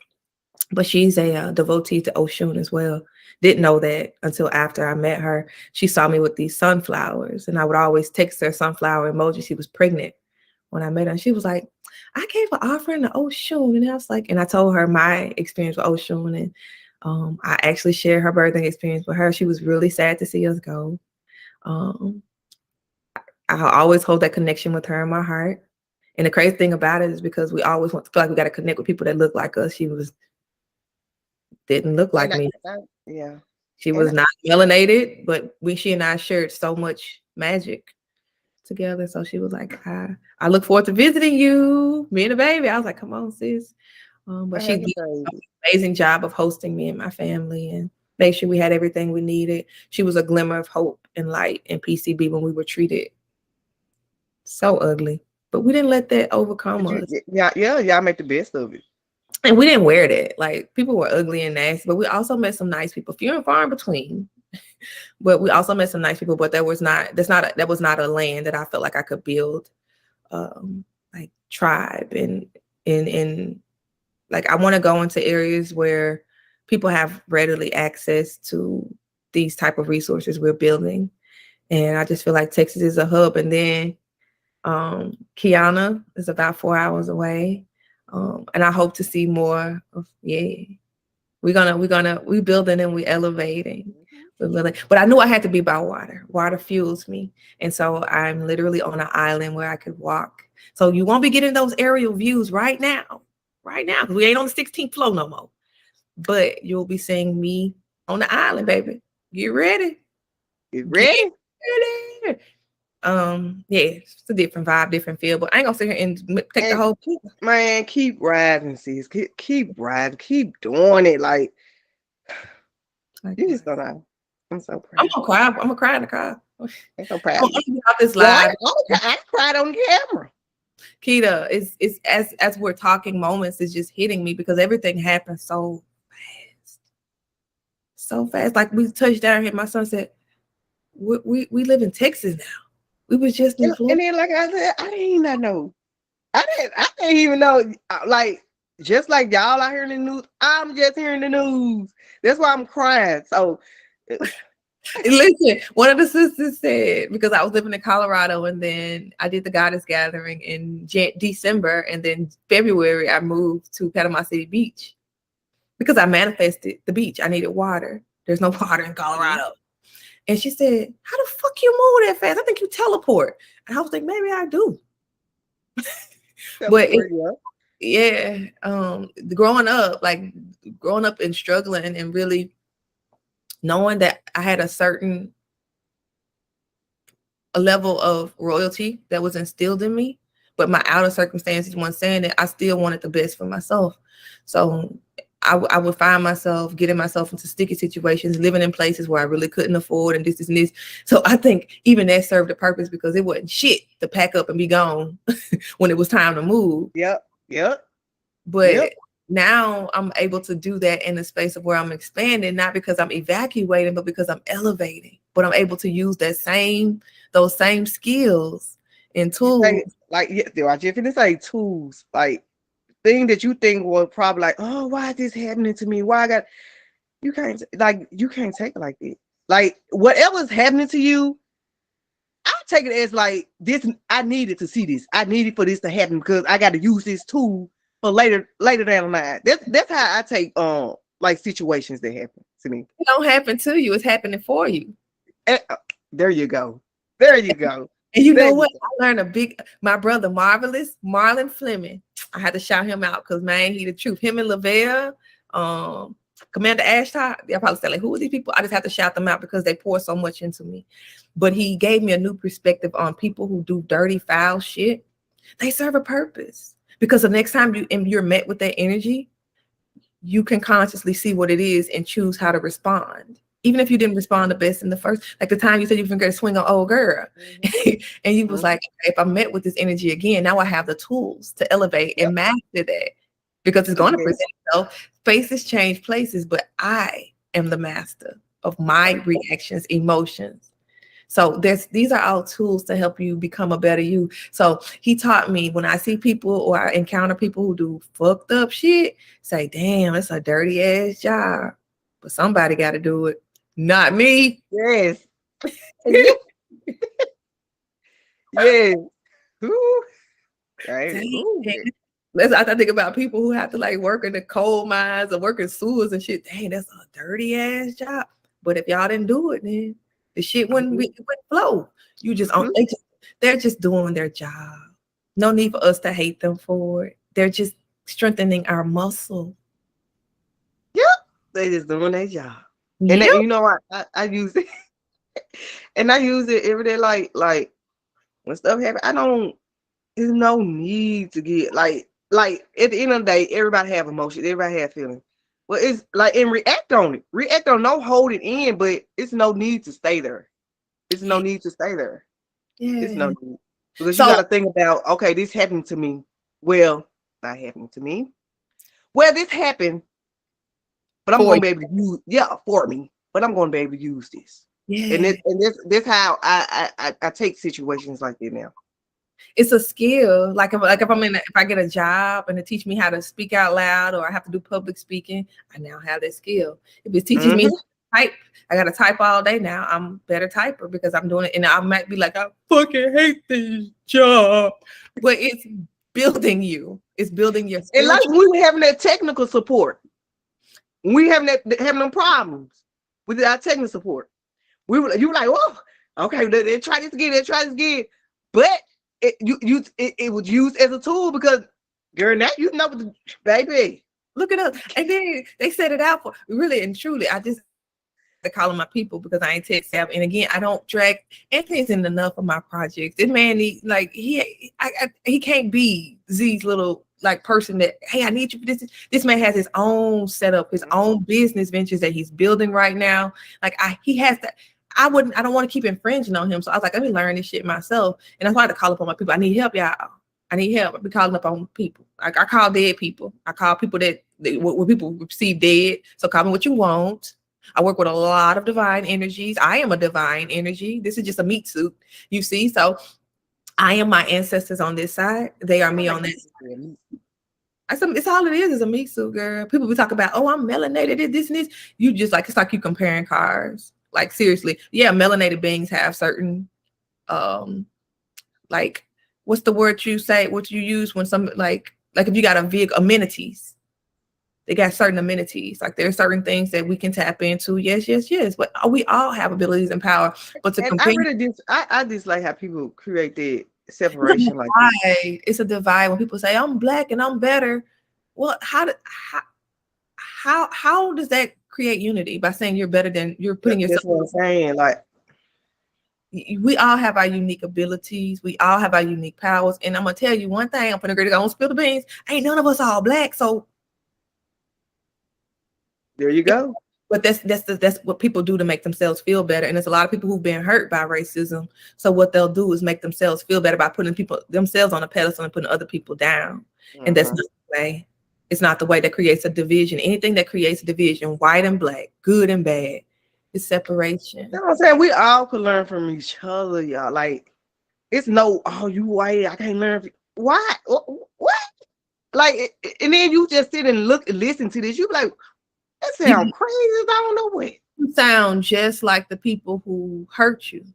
But she's a devotee to Oshun as well. Didn't know that until after I met her. She saw me with these sunflowers, and I would always text her sunflower emoji. She was pregnant when I met her. And she was like, I gave an offering to Oshun. And I was like, and I told her my experience with Oshun. And I actually shared her birthing experience with her. She was really sad to see us go. I always hold that connection with her in my heart. And the crazy thing about it is because we always want to feel like we got to connect with people that look like us. She didn't look like me. Yeah. She was not melanated, but she and I shared so much magic together. So she was like, I look forward to visiting you, me and the baby. I was like, come on, sis. But she did an amazing job of hosting me and my family and made sure we had everything we needed. She was a glimmer of hope and light in PCB when we were treated so ugly. But we didn't let that overcome us. Yeah, y'all make the best of it. And we didn't wear that. Like, people were ugly and nasty, but we also met some nice people, few and far in between. But we also met some nice people. But that was not a land that I felt like I could build like tribe and like I want to go into areas where people have readily access to these type of resources we're building. And I just feel like Texas is a hub. And then Kiana is about 4 hours away. And I hope to see more of, we building and we elevating. But I knew I had to be by water. Water fuels me. And so I'm literally on an island where I could walk. So you won't be getting those aerial views right now, because we ain't on the 16th floor no more. But you'll be seeing me on the island, baby. Get ready. Get ready. It's a different vibe, different feel, but I ain't gonna sit here and take the whole keep riding, sis. Keep riding, keep doing it. Like you just don't know. I'm so proud. I'm gonna cry. I'm gonna cry in the car. I'm so proud. This live. I cried on camera. Keita, it's as we're talking, moments is just hitting me because everything happened so fast. Like we touched down here, my son said, "We live in Texas now." We was just in Florida. And then, like I said, I didn't know. I didn't even know. Like just like y'all out here in the news, I'm just hearing the news. That's why I'm crying. So Listen, one of the sisters said, because I was living in Colorado and then I did the goddess gathering in December, and then February I moved to Panama City Beach because I manifested the beach. I needed water. There's no water in Colorado. And she said, how the fuck you move that fast? I think you teleport. And I was like, maybe I do. But growing up and struggling and really knowing that I had a level of royalty that was instilled in me, but my outer circumstances weren't saying that, I still wanted the best for myself. So I would find myself getting myself into sticky situations, living in places where I really couldn't afford and this and this. So I think even that served a purpose, because it wasn't shit to pack up and be gone when it was time to move. Yep. But now I'm able to do that in the space of where I'm expanding, not because I'm evacuating, but because I'm elevating. But I'm able to use those same skills and tools. I just finna say tools, like thing that you think will probably like, oh, why is this happening to me? You can't take it like this. Like whatever's happening to you, I take it as like this. I needed to see this. I needed for this to happen because I got to use this tool for later down the line. That's how I take like situations that happen to me. It don't happen to you, it's happening for you. There you go. And you know what? I learned my brother Marvelous, Marlon Fleming. I had to shout him out because, man, he the truth. Him and Lavelle, Commander Ashton, they'll probably say, like, who are these people? I just have to shout them out because they pour so much into me. But he gave me a new perspective on people who do dirty, foul shit. They serve a purpose, because the next time you're met with that energy, you can consciously see what it is and choose how to respond. Even if you didn't respond the best in the first, like the time you said you were going to swing on old girl, and you was like, if I'm met with this energy again, now I have the tools to elevate and master that, because it's going to present itself. Faces change places, but I am the master of my reactions, emotions. So these are all tools to help you become a better you. So he taught me, when I see people or I encounter people who do fucked up shit, say, damn, it's a dirty ass job, but somebody got to do it. Not me. Yes. Yes. Ooh. Right. Ooh. I think about people who have to like work in the coal mines or work in sewers and shit. Dang, that's a dirty ass job. But if y'all didn't do it, then the shit wouldn't flow. You just they're just doing their job. No need for us to hate them for it. They're just strengthening our muscle. Yep. They just doing their job. And then, you know, I use it, and I use it every day. Like when stuff happens, there's no need to get like at the end of the day, everybody have emotions, everybody have feelings. Well, it's like, and react on it. No hold it in, but it's no need to stay there. It's no need to stay there. Yeah. It's no need. Because you got to think about, okay, this happened to me. Well, not happening to me. Well, this happened. But I'm going to be able to use, for me. But I'm going to be able to use this. Yeah. And this how I take situations like that now. It's a skill. Like if I get a job and it teach me how to speak out loud, or I have to do public speaking, I now have that skill. If it teaches me how to type, I got to type all day now. I'm a better typer because I'm doing it. And I might be like, I fucking hate this job. But it's building you. It's building your skills. And like we were having that technical support. We having them problems with our technical support. You were like, oh, okay, they try this again. But it was used as a tool because, girl, now you know, baby. Look at us. And then they set it out for really and truly. I just call them my people because I ain't tech savvy. And again, I don't drag Anthony's in enough of my projects. This man needs, like, he can't be Z's little like person that, hey, I need you for this. This man has his own setup, his own business ventures that he's building right now. Like he has that. I don't want to keep infringing on him. So I was like, let me learn this shit myself. And that's why I had to call up on my people. I need help, y'all. I need help. I be calling up on people. Like I call dead people. I call people that when people receive dead. So call me what you want. I work with a lot of divine energies. I am a divine energy. This is just a meat suit, you see. So I am my ancestors on this side. They are me on that side. It's all it is a meat suit, girl. People be talking about, oh, I'm melanated, this and this. You just like, it's like you comparing cars. Like seriously, yeah, melanated beings have certain like what's the word you say? What you use when some like if you got a vehicle amenities, they got certain amenities. Like there are certain things that we can tap into. Yes, yes, yes. But we all have abilities and power. But to And compare, I dislike how people create that it's a separation like that. divide. It's a divide when people say I'm black and I'm better. Well, how does that create unity by saying you're better than you're putting yourself? That's what I'm saying. Like We all have our unique abilities. We all have our unique powers. And I'm gonna tell you one thing. I'm gonna go spill the beans. Ain't none of us all black. So there you go. but that's what people do to make themselves feel better. And there's a lot of people who've been hurt by racism. So what they'll do is make themselves feel better by putting themselves on a pedestal and putting other people down. And that's not the way. It's not the way that creates a division. Anything that creates a division, white and black, good and bad, is separation. You know what I'm saying? We all could learn from each other, y'all. Like it's no, oh, you white, I can't learn. Why? What? Like, and then you just sit and look and listen to this. You be like, that sounds crazy. I don't know what. You sound just like the people who hurt you.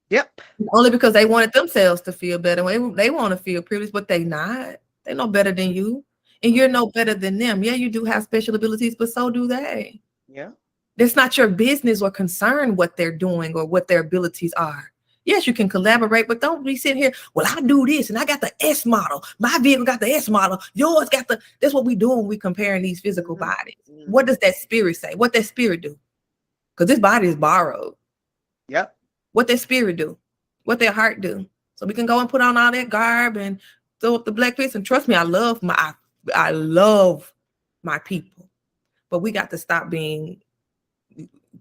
Yep. Only because they wanted themselves to feel better. They want to feel privileged, but they not. They know better than you. And you're no better than them. Yeah, you do have special abilities, but so do they. Yeah. It's not your business or concern what they're doing or what their abilities are. Yes, you can collaborate, but don't be sitting here, well, I do this and I got the S model. My vehicle got the S model. Yours got the, that's what we do when we comparing these physical bodies. What does that spirit say? What that spirit do? Because this body is borrowed. Yep. What that spirit do? What their heart do? So we can go and put on all that garb and throw up the black face. And trust me, I love my people. But we got to stop being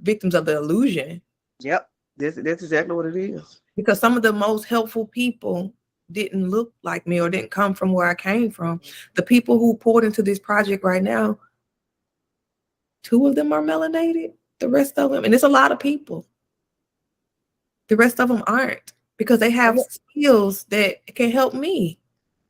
victims of the illusion. Yep. That's exactly what it is. Because some of the most helpful people didn't look like me or didn't come from where I came from. The people who poured into this project right now, 2 of them are melanated. The rest of them, and it's a lot of people. The rest of them aren't, because they have skills that can help me.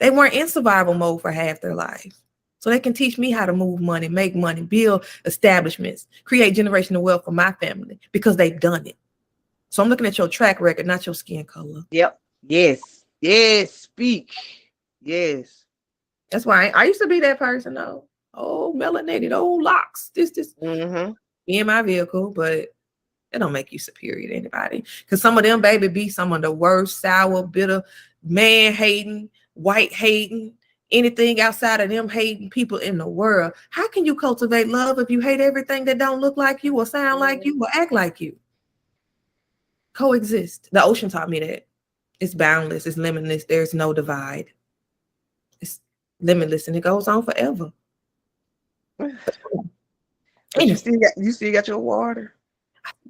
They weren't in survival mode for half their life. So they can teach me how to move money, make money, build establishments, create generational wealth for my family, because they've done it. So I'm looking at your track record, not your skin color. Yep. Yes. Yes. Speak. Yes. That's why I used to be that person, though. Oh, melanated, oh, locks. This. Be in my vehicle, but it don't make you superior to anybody. Because some of them, baby, be some of the worst, sour, bitter, man hating, white hating, anything outside of them hating people in the world. How can you cultivate love if you hate everything that don't look like you or sound like you or act like you? Coexist. The ocean taught me that. It's boundless, it's limitless, there's no divide. It's limitless and it goes on forever. You still got your water?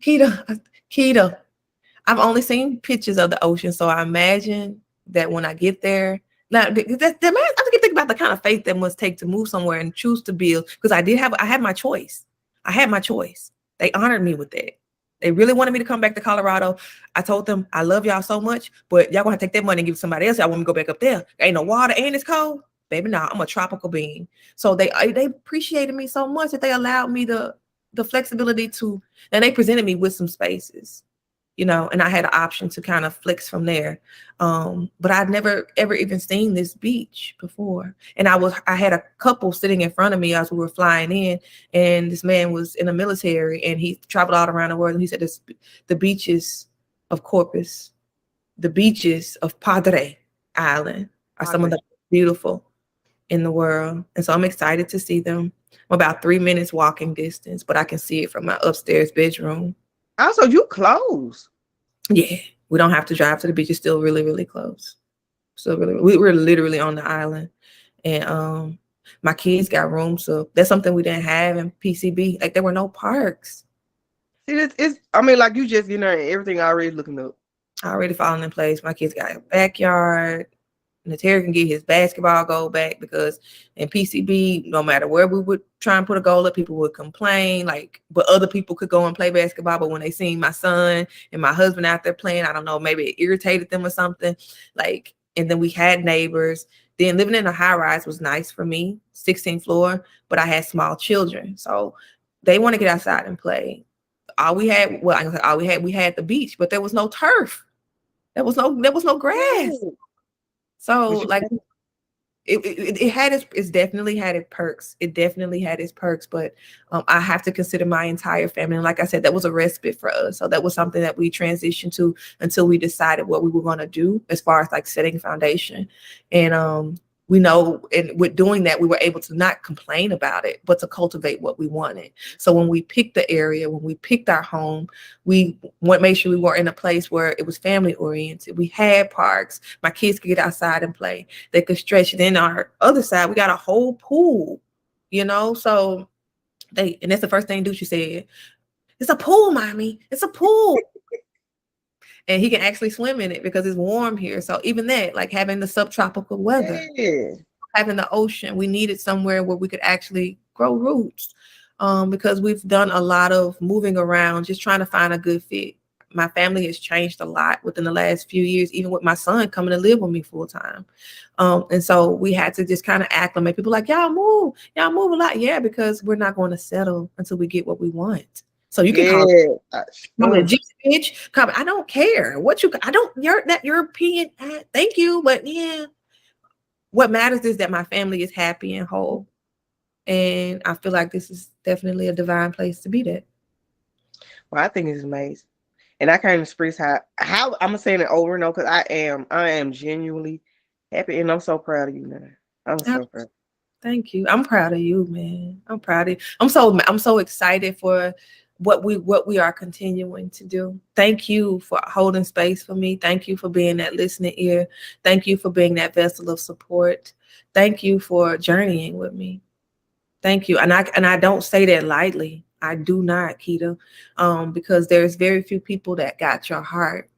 Keita, I've only seen pictures of the ocean, so I imagine that when I get there, now I think about the kind of faith that must take to move somewhere and choose to build, because I had my choice. They honored me with that. They really wanted me to come back to Colorado. I told them, I love y'all so much, but y'all gonna take that money and give it to somebody else. Y'all want me to go back up there. Ain't no water and it's cold. Baby, nah, I'm a tropical being. So they appreciated me so much that they allowed me the flexibility to, and they presented me with some spaces, and I had an option to kind of flex from there. But I'd never ever even seen this beach before. And I had a couple sitting in front of me as we were flying in, and this man was in the military and he traveled all around the world. And he said, the beaches of Corpus, the beaches of Padre Island are some of the beautiful in the world. And so I'm excited to see them. I'm about 3 minutes walking distance, but I can see it from my upstairs bedroom. Also, you close. Yeah, we don't have to drive to the beach. It's still really, really close. So we're literally on the island. And my kids got rooms, so that's something we didn't have in PCB. Like, there were no parks. See, like you just, everything already looking up. Already falling in place. My kids got a backyard. Natera can get his basketball goal back, because in PCB, no matter where we would try and put a goal up, people would complain, but other people could go and play basketball. But when they seen my son and my husband out there playing, I don't know, maybe it irritated them or something. And then we had neighbors. Then living in a high rise was nice for me, 16th floor, but I had small children. So they want to get outside and play. All we had, well, I all we had the beach, but there was no turf. There was no grass. So like it had it's definitely had its perks. It definitely had its perks, but I have to consider my entire family. And like I said, that was a respite for us. So that was something that we transitioned to until we decided what we were going to do as far as like setting foundation. And we know, and with doing that, we were able to not complain about it, but to cultivate what we wanted. So when we picked the area, when we picked our home, we made sure we were in a place where it was family oriented. We had parks. My kids could get outside and play. They could stretch. Then our other side, we got a whole pool, you know? So and that's the first thing Ducci said. It's a pool, mommy. It's a pool. And he can actually swim in it because it's warm here. So even that, like having the subtropical weather, having the ocean, we needed somewhere where we could actually grow roots, because we've done a lot of moving around, just trying to find a good fit. My family has changed a lot within the last few years, even with my son coming to live with me full time. And so we had to just kind of acclimate. People like, y'all move a lot. Yeah, because we're not going to settle until we get what we want. So you can call me a gypsy bitch. I don't care what you're that European. Thank you, but yeah, what matters is that my family is happy and whole, and I feel like this is definitely a divine place to be there. Well, I think it's amazing, and I can't express how I'm saying it over and over because I am genuinely happy, and I'm so proud of you, man. I'm so proud. Thank you. I'm proud of you, man. I'm proud of you. I'm so excited for what we are continuing to do. Thank you for holding space for me. Thank you for being that listening ear. Thank you for being that vessel of support. Thank you for journeying with me. Thank you. And I don't say that lightly. I do not, Keita, because there's very few people that got your heart,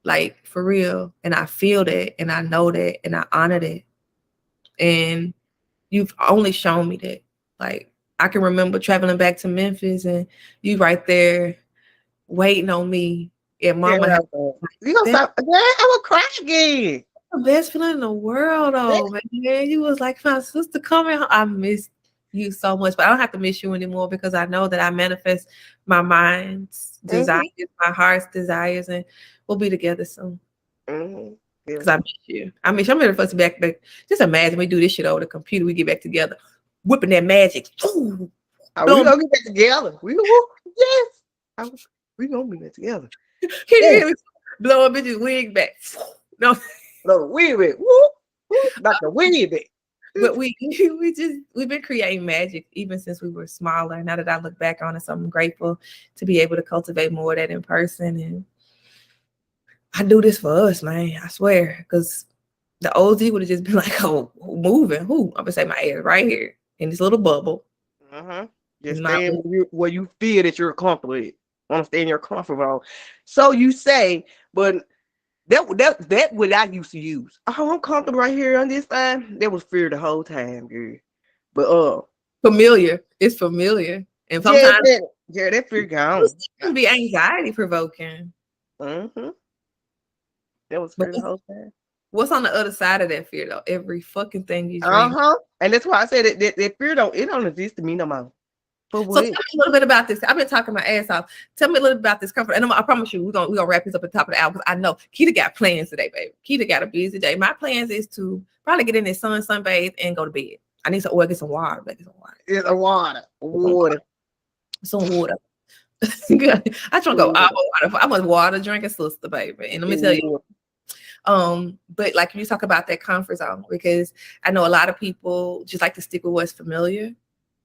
like for real. And I feel that, and I know that, and I honor that. And you've only shown me that. Like, I can remember traveling back to Memphis and you right there waiting on me at mama house. You gonna stop? I'm gonna cry again. The best feeling in the world, though, man. You was like my sister coming home. I missed you so much, but I don't have to miss you anymore because I know that I manifest my mind's desires, my heart's desires, and we'll be together soon. Because I miss you. I'm ready for us to back. Just imagine we do this shit over the computer. We get back together. Whipping that magic. Ooh, we gonna get back together. We gonna be back together. Can you hear me? Blow a bitch's wig back. No, blow the wig back. Not the wig back. But we've been creating magic even since we were smaller. Now that I look back on it, so I'm grateful to be able to cultivate more of that in person. And I do this for us, man. I swear, because the OZ would have just been like, "Oh, moving? Who?" I'm gonna say my ass right here in this little bubble. Just stay where you feel that you're comfortable. Want to stay in your comfort zone. So you say, but that what I used to use. Oh, I'm comfortable right here on this side. That was fear the whole time, girl. But familiar. It's familiar, and sometimes that fear gone. It can be anxiety provoking. That was fear the whole time. What's on the other side of that fear, though? Every fucking thing you dream. And that's why I said that fear don't exist to me no more. So tell me a little bit about this. I've been talking my ass off. Tell me a little bit about this comfort. And I promise you, we're gonna wrap this up at the top of the hour because I know Keita got plans today, baby. Keita got a busy day. My plans is to probably get in the sunbathe, and go to bed. I need to get some water. It's a water. Some water. Good. I try to go all water. I'm a water drinking sister, baby. And let me tell you. But like you talk about that comfort zone, because I know a lot of people just like to stick with what's familiar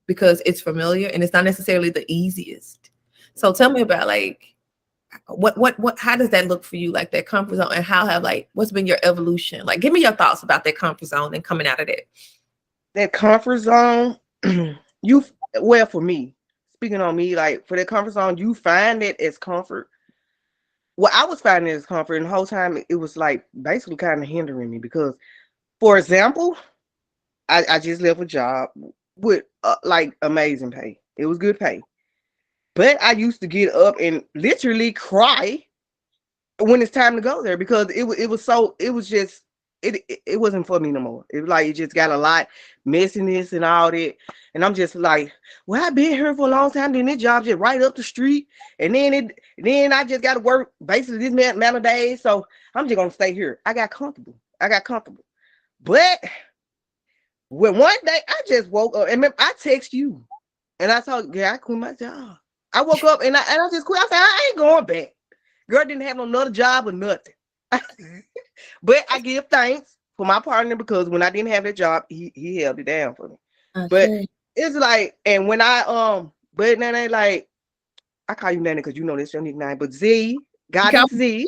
because it's familiar and it's not necessarily the easiest. So tell me about like what how does that look for you, like that comfort zone, and what's been your evolution? Like, give me your thoughts about that comfort zone and coming out of that. That comfort zone, for me, speaking on me, like for that comfort zone, you find it as comfort. Well, I was finding it as comfort, and the whole time it was like basically kind of hindering me because, for example, I just left a job with like amazing pay. It was good pay, but I used to get up and literally cry when it's time to go there because it was just it wasn't for me no more. It was like it just got a lot messiness and all that. And I'm just like, well, I've been here for a long time. Then this job just right up the street. And then I just got to work basically this amount of days. So I'm just gonna stay here. I got comfortable. But when one day I just woke up and I text you and I told I quit my job. I woke up and I just quit. I said, I ain't going back. Girl didn't have another job or nothing. But I give thanks for my partner because when I didn't have that job, he held it down for me. Okay. But it's like, and when but Nana, like, I call you Nana because you know this your nickname, but Z, God is Z.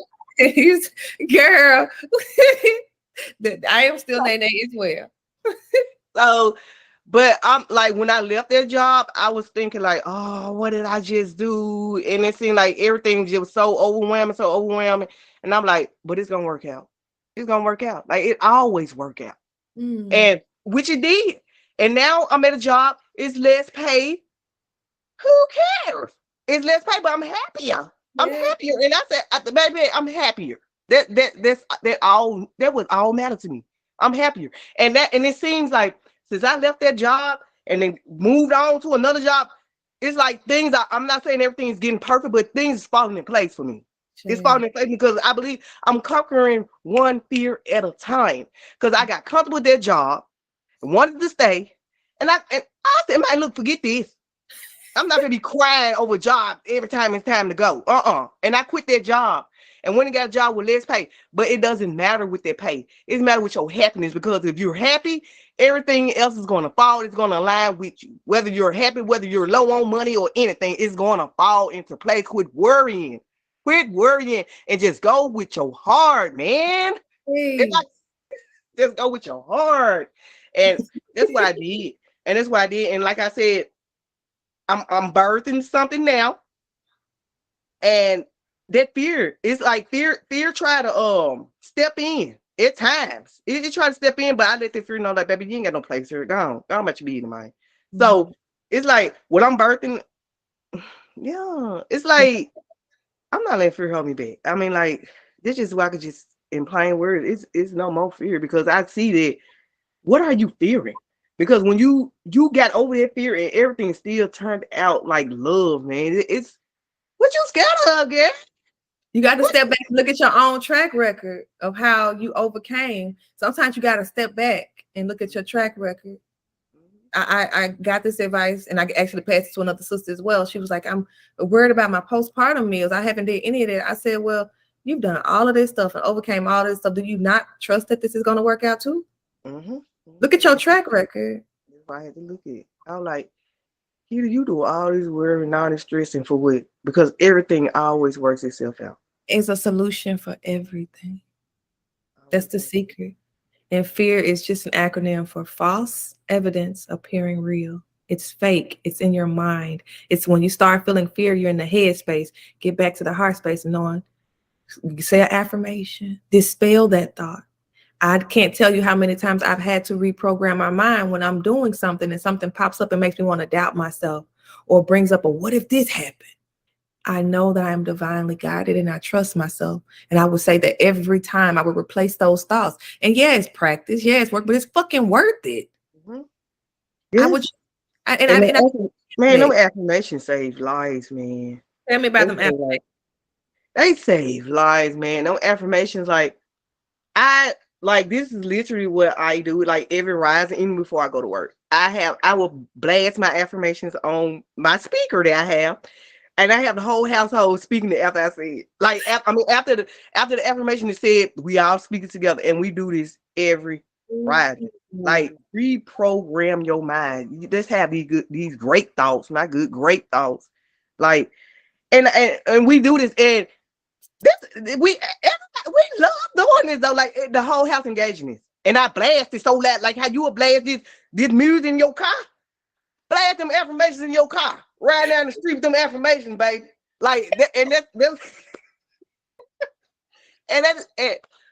Girl, I am still Nene as well. So, but I'm like, when I left that job, I was thinking like, oh, what did I just do? And it seemed like everything just was so overwhelming. And I'm like, but it's gonna work out. It's gonna work out. Like it always work out. And which it did. And now I'm at a job, it's less paid. Who cares? It's less paid, but I'm happier. Yeah. I'm happier. And I said, baby, I'm happier. That was all matter to me. I'm happier. And it seems like since I left that job and then moved on to another job, it's like I'm not saying everything's getting perfect, but things is falling in place for me. Sure. It's falling in place because I believe I'm conquering one fear at a time. Because I got comfortable with that job and wanted to stay. And I said, man, look, forget this. I'm not gonna be crying over a job every time it's time to go. And I quit that job and went and got a job with less pay. But it doesn't matter with that pay. It matters with your happiness, because if you're happy, everything else is gonna fall. It's gonna align with you. Whether you're happy, whether you're low on money or anything, it's gonna fall into place. Quit worrying and just go with your heart, man. Just go with your heart. And that's what I did. And like I said, I'm birthing something now. And that fear is like fear try to step in at times. It try to step in, but I let the fear know, like, baby, you ain't got no place here. Go on about your being mine. So it's like what I'm birthing, yeah, it's like I'm not letting fear hold me back. I mean, like, this is why I could just, in plain words, it's no more fear, because I see that. What are you fearing? Because when you got over that fear and everything still turned out like love, man, it's what you scared of, girl? You got to step back and look at your own track record of how you overcame. Sometimes you got to step back and look at your track record. I got this advice, and I actually passed it to another sister as well. She was like, I'm worried about my postpartum meals. I haven't did any of that. I said, well, you've done all of this stuff and overcame all this stuff. Do you not trust that this is going to work out too? Look at your track record. I had to look at it. I was like, you do all this worry and all this stressing for what? Because everything always works itself out. It's a solution for everything. That's the secret. And fear is just an acronym for false evidence appearing real. It's fake. It's in your mind. It's when you start feeling fear, you're in the head space. Get back to the heart space and knowing, say an affirmation, dispel that thought. I can't tell you how many times I've had to reprogram my mind when I'm doing something and something pops up and makes me want to doubt myself, or brings up a what if this happened? I know that I am divinely guided and I trust myself. And I would say that every time I would replace those thoughts. And yeah, it's practice. Yeah, it's work, but it's fucking worth it. Yes. No affirmation saves lives, man. Tell me about them affirmations. They save lives, man. No affirmations, like this is literally what I do. Like every rising, even before I go to work, I will blast my affirmations on my speaker that I have. And I have the whole household speaking it after I say it. Like, after the affirmation is said, we all speak it together, and we do this every Friday. Like, reprogram your mind. You just have these great thoughts, not good, great thoughts. Like, and we do this, and we love doing this though. Like the whole house engagement, and I blast it so loud, like how you would blast this music in your car. Blast them affirmations in your car. Ride down the street with them affirmations, baby. Like that, and that's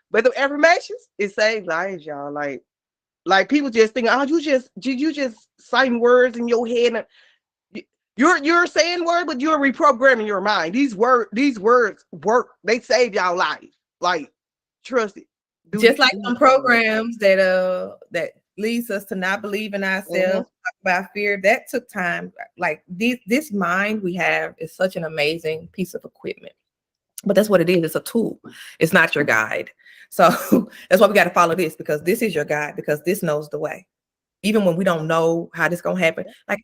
but the affirmations, it saves lives, y'all. Like people just think, oh, you just citing words in your head. You're saying words, but you're reprogramming your mind. These words work. They save y'all life. Like, trust it. Just like some programs that leads us to not believe in ourselves, talk about fear, that took time. Like this mind we have is such an amazing piece of equipment. But that's what it is. It's a tool. It's not your guide. So that's why we got to follow this, because this is your guide, because this knows the way. Even when we don't know how this gonna happen. Like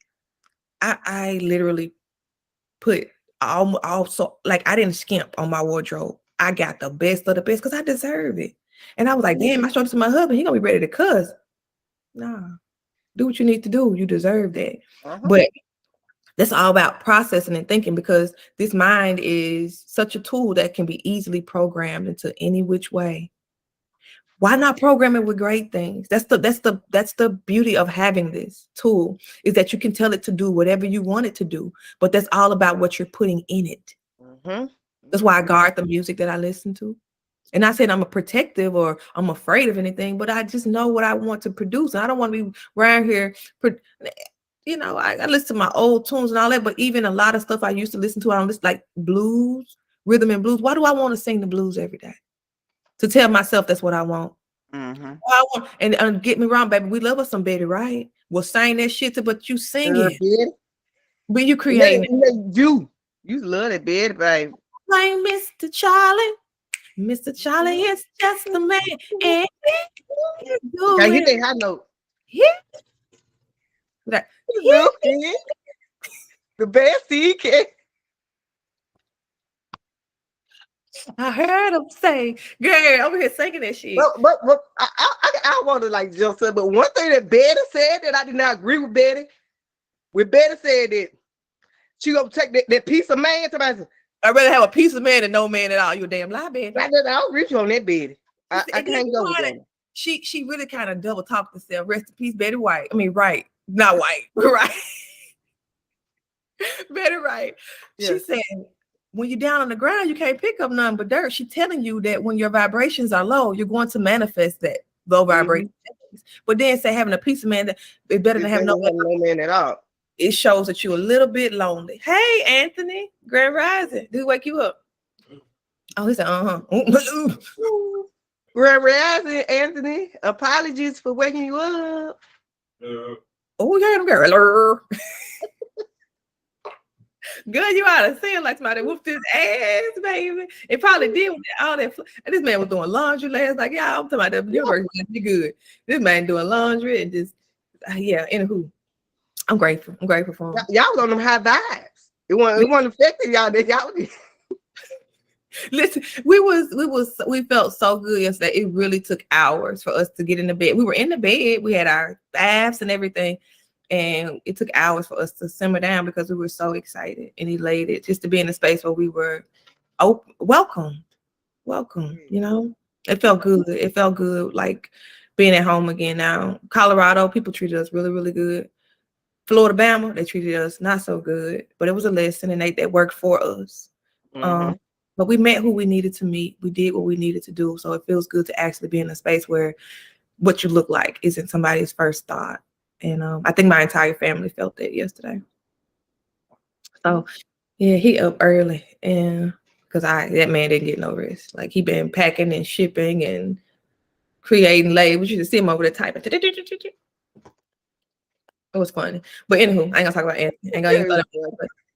I literally put also, like, I didn't skimp on my wardrobe. I got the best of the best because I deserve it. And I was like, damn, I showed this to my husband. He gonna be ready to cuss. Nah, do what you need to do. You deserve that. But that's all about processing and thinking, because this mind is such a tool that can be easily programmed into any which way. Why not program it with great things? That's the beauty of having this tool, is that you can tell it to do whatever you want it to do, but that's all about what you're putting in it. That's why I guard the music that I listen to. And I said I'm a protective or I'm afraid of anything, but I just know what I want to produce. And I don't want to be around here. You know, I listen to my old tunes and all that, but even a lot of stuff I used to listen to, I don't listen, like blues, rhythm and blues. Why do I want to sing the blues every day? To tell myself that's what I want. And get me wrong, baby, we love us some Betty Wright. We'll sing that shit, but you sing it. But you create you love that Betty, baby. Like Mr. Charlie. Mr. Charlie is just the man. And I hit that high note. The best he can. I heard him say, girl, over here singing that shit. But I want to like just say, but one thing that Betty said that I did not agree with Betty. When Betty said that she gonna take that piece of man to myself. I'd rather have a piece of man than no man at all. You a damn lie, Betty. I don't reach on that Betty. I can't go with that. She really kind of double talked herself. Rest in peace, Betty White. I mean, Wright, not White, right? Betty Wright. Yes. She said, when you're down on the ground, you can't pick up nothing but dirt. She's telling you that when your vibrations are low, you're going to manifest that low vibration. But then say having a piece of man, that it's better than having no man at all. It shows that you're a little bit lonely. Hey, Anthony, Grand Rising. Did he wake you up? Oh, he said, Grand Rising, Anthony. Apologies for waking you up. Oh, yeah, girl. Good, you ought to see him like somebody whooped his ass, baby. It probably did with all that. And this man was doing laundry last night. Yeah, I'm talking about the universe. You good. This man doing laundry and just, anywho. I'm grateful. I'm grateful for him. Y'all was on them high vibes. It wasn't affecting y'all. That y'all did. Listen, we felt so good yesterday. It really took hours for us to get in the bed. We were in the bed. We had our baths and everything. And it took hours for us to simmer down because we were so excited and elated just to be in a space where we were welcome. You know, it felt good. It felt good, like being at home again now. Colorado, people treated us really, really good. Florida, Bama, they treated us not so good, but it was a lesson and they worked for us. But we met who we needed to meet. We did what we needed to do. So it feels good to actually be in a space where what you look like isn't somebody's first thought. And I think my entire family felt that yesterday. So yeah, he up early, and because that man didn't get no rest. Like he been packing and shipping and creating labels. You should see him over there typing. It was funny. But anywho, I ain't gonna talk about Anthony.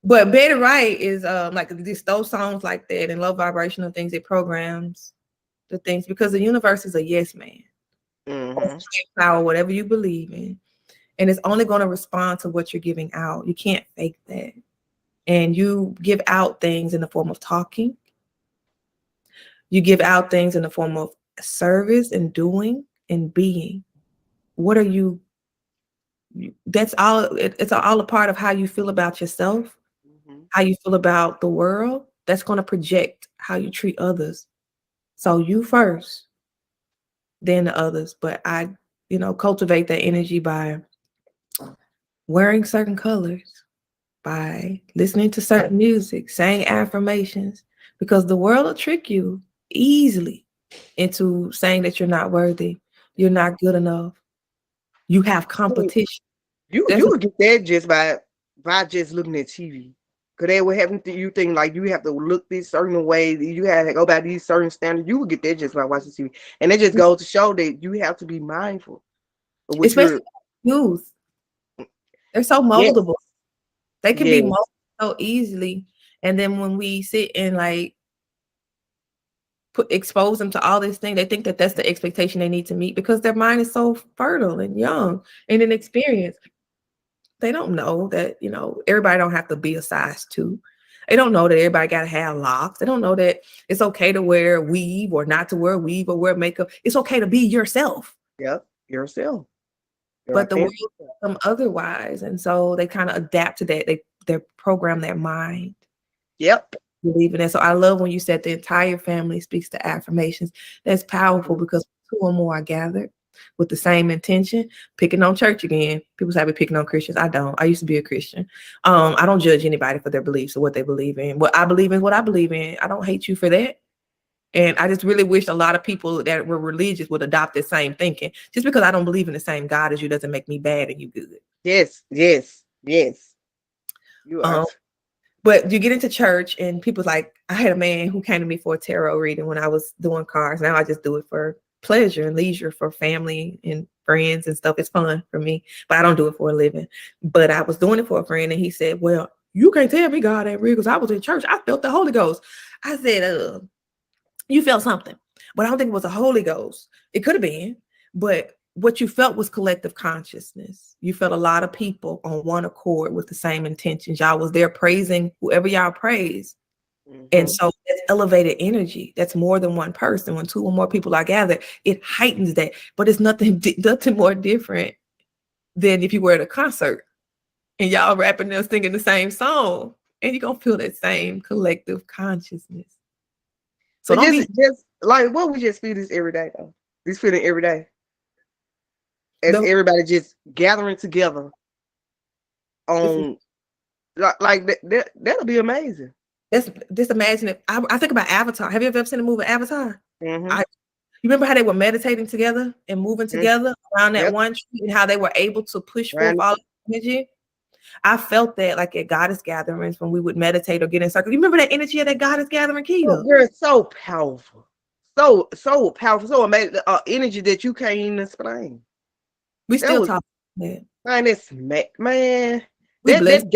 But Betty Wright is like those songs like that and low vibrational things. It programs the things because the universe is a yes man. Power, whatever you believe in. And it's only going to respond to what you're giving out. You can't fake that. And you give out things in the form of talking. You give out things in the form of service and doing and being. What are you? That's all. It's all a part of how you feel about yourself, how you feel about the world. That's going to project how you treat others. So you first, then the others. But I, cultivate that energy by wearing certain colors, by listening to certain music, saying affirmations, because the world will trick you easily into saying that you're not worthy, you're not good enough, you have competition. You would get that just by just looking at TV. Cause they would have you think like you have to look this certain way, you have to go by these certain standards. You would get that just by watching TV, and it just goes to show that you have to be mindful of what Especially youth. They're so Yes. moldable. They can be Yes. molded so easily. And then when we sit and like expose them to all these things, they think that that's the expectation they need to meet because their mind is so fertile and young and inexperienced. They don't know that, you know, everybody don't have to be a size 2. They don't know that everybody got to have locks. They don't know that it's okay to wear weave or not to wear weave or wear makeup. It's okay to be yourself. Yep, yourself. But the world tells them otherwise. And so they kind of adapt to that. They program their mind. Yep. Believe in it. So I love when you said the entire family speaks to affirmations. That's powerful because 2 or more are gathered with the same intention. Picking on church again. People say I be picking on Christians. I don't. I used to be a Christian. I don't judge anybody for their beliefs or what they believe in. What I believe in, what I believe in. I don't hate you for that. And I just really wish a lot of people that were religious would adopt the same thinking. Just because I don't believe in the same God as you doesn't make me bad and you good. Yes, yes, yes. You are. But you get into church and people's like, I had a man who came to me for a tarot reading when I was doing cars. Now I just do it for pleasure and leisure for family and friends and stuff. It's fun for me, but I don't do it for a living. But I was doing it for a friend and he said, well, you can't tell me God ain't real because I was in church. I felt the Holy Ghost. I said, you felt something, but I don't think it was a Holy Ghost. It could have been, but what you felt was collective consciousness. You felt a lot of people on one accord with the same intentions. Y'all was there praising whoever y'all praise. Mm-hmm. And so that's elevated energy. That's more than one person. When 2 or more people are gathered, it heightens that. But it's nothing more different than if you were at a concert and y'all rapping there singing the same song, and you're gonna feel that same collective consciousness. So just like what we just feel this every day though. This feeling every day. As everybody just gathering together on like that'll be amazing. Just imagine if I think about Avatar. Have you ever seen the movie Avatar? Mm-hmm. You remember how they were meditating together and moving together around that one tree and how they were able to push forth all the energy? I felt that like at goddess gatherings when we would meditate or get in circles. You remember that energy at that goddess gathering, Keita? You're so powerful. So powerful, so amazing. Energy that you can't even explain. We still talk about that. Man, it's man. That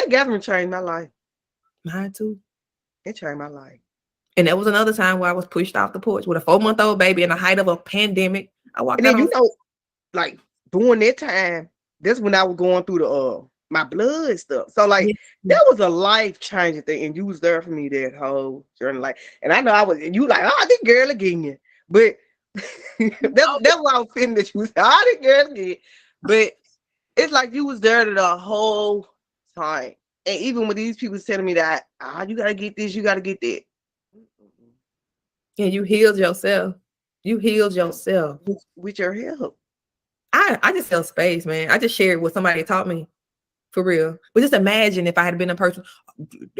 gathering changed my life. Mine too. It changed my life. And there was another time where I was pushed off the porch with a 4-month-old baby in the height of a pandemic. I walked and then like during that time, that's when I was going through the my blood stuff. So like that was a life-changing thing, and you was there for me that whole journey. Like, and I know I was, and you like, oh, this girl again, but that's why I was feeling that you was this girl again. But it's like you was there the whole time. And even when these people telling me that, you gotta get this, you gotta get that. And you healed yourself. You healed yourself. With your help. I just held space, man. I just shared what somebody taught me. For real. But just imagine if I had been a person,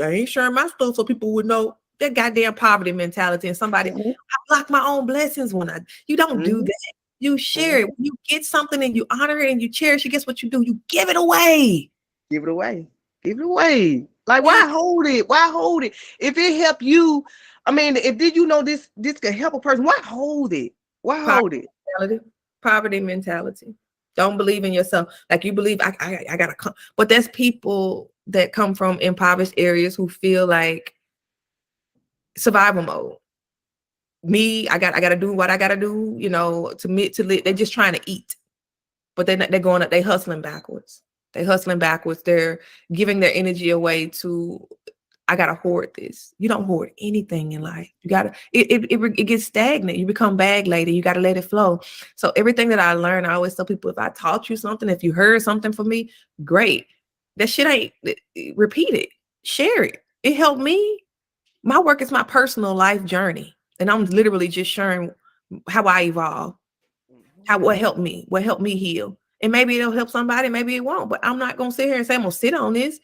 I ain't sharing my stuff so people would know. That goddamn poverty mentality, and somebody, I block my own blessings when you don't do that. You share it. When you get something and you honor it and you cherish it, guess what you do? You give it away. Give it away. Give it away. Like, why hold it? Why hold it? If it help you, I mean, if did you know this can help a person, why hold it? Why hold it? Poverty mentality. Don't believe in yourself. Like you believe I gotta come. But there's people that come from impoverished areas who feel like survival mode. Me, I gotta do what I gotta do, you know, to live. They're just trying to eat, but they're going up. They hustling backwards. They're giving their energy away to. I gotta hoard this. You don't hoard anything in life. You gotta. It gets stagnant. You become bag lady. You gotta let it flow. So everything that I learned, I always tell people: if I taught you something, if you heard something from me, great. That shit ain't. Repeat it. Share it. It helped me. My work is my personal life journey, and I'm literally just sharing how I evolve, what helped me heal. And maybe it'll help somebody, maybe it won't, but I'm not going to sit here and say I'm going to sit on this.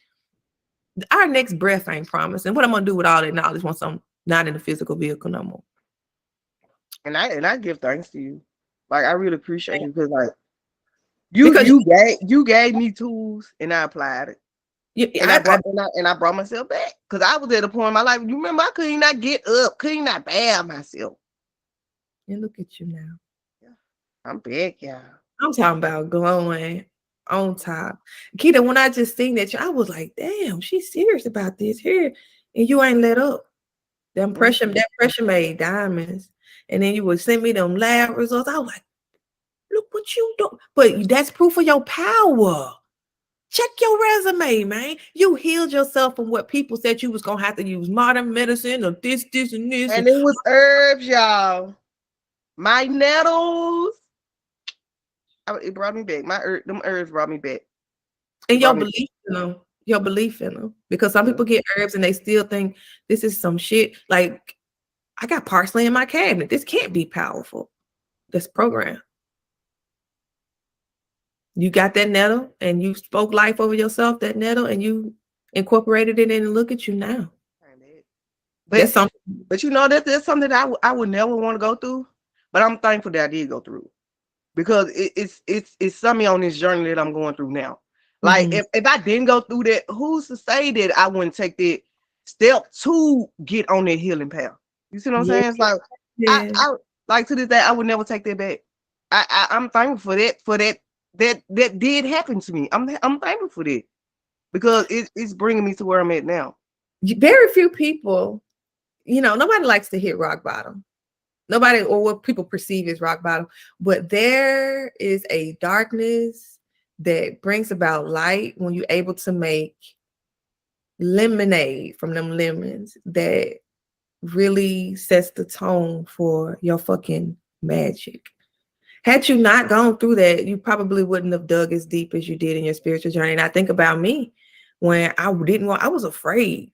Our next breath ain't promised. And what I'm going to do with all that knowledge once I'm not in the physical vehicle no more. And I give thanks to you. Like, I really appreciate you because like you gave me tools and I applied it. I brought myself back because I was at a point in my life. You remember, I couldn't not get up, couldn't not bear myself. And look at you now. Yeah, I'm back, y'all. I'm talking about glowing on top. Keita, when I just seen that, I was like, damn, she's serious about this here. And you ain't let up. That pressure made diamonds. And then you would send me them lab results. I was like, look what you do. But that's proof of your power. Check your resume, man. You healed yourself from what people said you was gonna have to use modern medicine or this, and this. And it was herbs, y'all. My nettles. It brought me back. Them herbs brought me back. And your belief in them. Because some people get herbs and they still think this is some shit. Like, I got parsley in my cabinet. This can't be powerful. This program. You got that nettle and you spoke life over yourself, that nettle, and you incorporated it in, and look at you now. But you know, that's something that I would never want to go through. But I'm thankful that I did go through it. Because it's something on this journey that I'm going through now. Like, if I didn't go through that, who's to say that I wouldn't take that step to get on that healing path? You see what I'm saying? It's like, I like, to this day, I would never take that back. I'm thankful for that that did happen to me. I'm thankful for that because it's bringing me to where I'm at now. Very few people, nobody likes to hit rock bottom. Nobody, or what people perceive as rock bottom, but there is a darkness that brings about light when you're able to make lemonade from them lemons that really sets the tone for your fucking magic. Had you not gone through that, you probably wouldn't have dug as deep as you did in your spiritual journey. And I think about me when I was afraid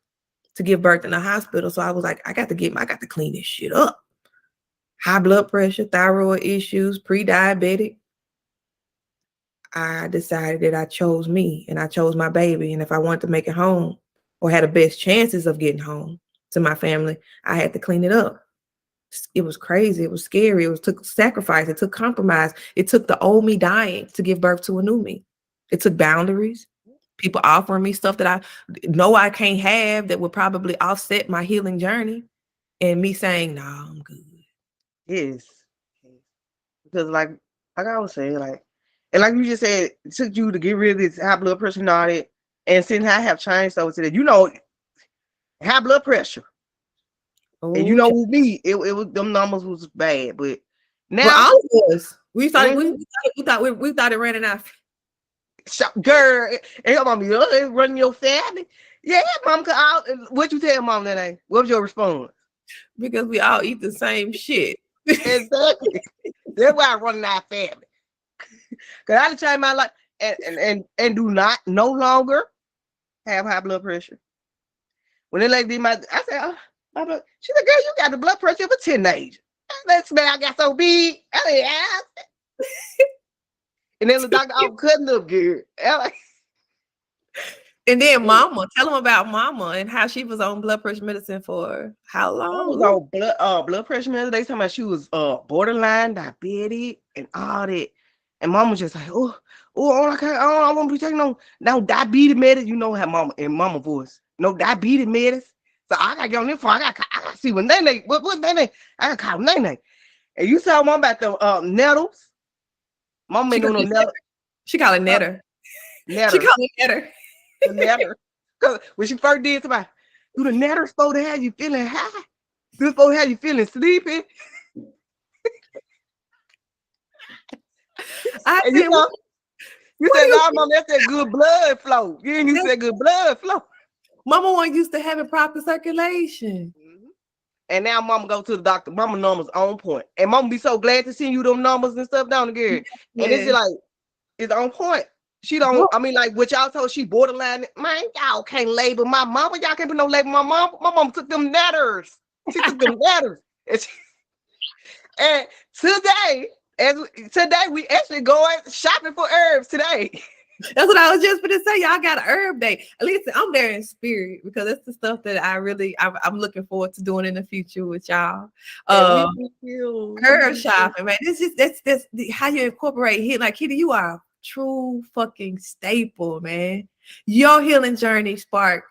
to give birth in the hospital. So I was like, I got to clean this shit up. High blood pressure, thyroid issues, pre-diabetic. I decided that I chose me and I chose my baby. And if I wanted to make it home or had the best chances of getting home to my family, I had to clean it up. It was crazy. It was scary. It took sacrifice. It took compromise. It took the old me dying to give birth to a new me. It took boundaries. People offering me stuff that I know I can't have that would probably offset my healing journey. And me saying, no, I'm good. Yes. Because like I was saying, and like you just said, it took you to get rid of this high blood pressure and all that. And since I have changed over to that, high blood pressure. Oh, and with me, it was them numbers was bad, but now we thought it ran enough. Girl, and your mom, running your family. Yeah, mom. What you tell mom that day? What was your response? Because we all eat the same shit. Exactly. That's why I run our family. Cause I change my life and do not no longer have high blood pressure. When they did I said, oh, my blood. She said, girl, you got the blood pressure of a teenager. That's man, I got so big. And then the doctor, I'm cutting up good. And then mama, tell them about mama and how she was on blood pressure medicine for how long? I was on blood pressure medicine. They talking about she was borderline diabetic and all that. And mama was just like, oh, I can't, I don't want to be taking no diabetes medicine. How mama in mama voice, no diabetes medicine. So I gotta get on this phone. I gotta see what Nene, what Nene, I gotta call Nene. And you tell mom about the nettles. Mama ain't doing no nettles. She call it netter. She call it netter. The netter. Because when she first did somebody, do the netter supposed to have you feeling high? Do it supposed to have you feeling sleepy? You said, no, mom, that's that good blood flow. You said good blood flow. Mama wasn't used to having proper circulation. And now mama go to the doctor. Mama numbers on point. And mama be so glad to see you them numbers and stuff down again. Yeah. And it's just like, it's on point. She don't, I mean, like what y'all told, she borderline. Man, y'all can't label my mama. Y'all can't put no label on my mom. My mom took them netters. She took them netters. And today we actually going shopping for herbs today. That's what I was just going to say. Y'all got an herb day. At least I'm there in spirit because that's the stuff that I'm looking forward to doing in the future with y'all. Herb shopping, man. That's how you incorporate here. Like, Kitty, you are a true fucking staple, man. Your healing journey sparked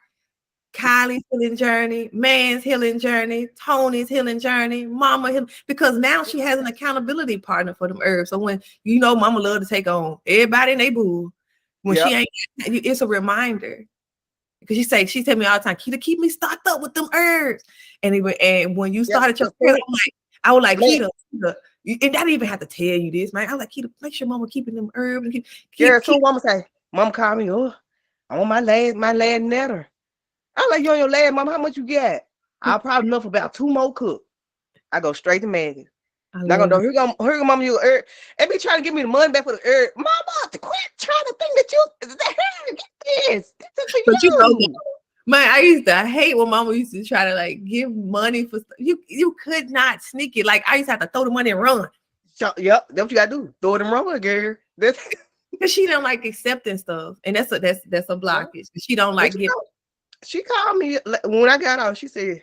Kylie's healing journey, Man's healing journey, Tony's healing journey, Mama healing, because now she has an accountability partner for them herbs. So when you know Mama love to take on everybody in they boo, when she ain't, it's a reminder. Because she tell me all the time, keep me stocked up with them herbs. And when you started your prayer, I was like, Keita, and I didn't even have to tell you this, man. I was like, Keita, make sure Mama keeping them herbs and so Mama say, Mama called me, oh, I'm on my last netter. I'm like, you on your last, Mama, how much you get? I'll probably enough for about 2 more cooks. I go straight to Megan. Not gonna do here go Mama, you herb. And be trying to give me the money back for the herb. Mama, quit trying to think that get this. This is for you. Man, I used to hate when Mama used to try to like give money for stuff. You could not sneak it. Like I used to have to throw the money and run. Yep, that's what you gotta do. Throw it and run, girl. Because she don't like accepting stuff, and that's a blockage. She don't like giving. She called me when I got out. She said,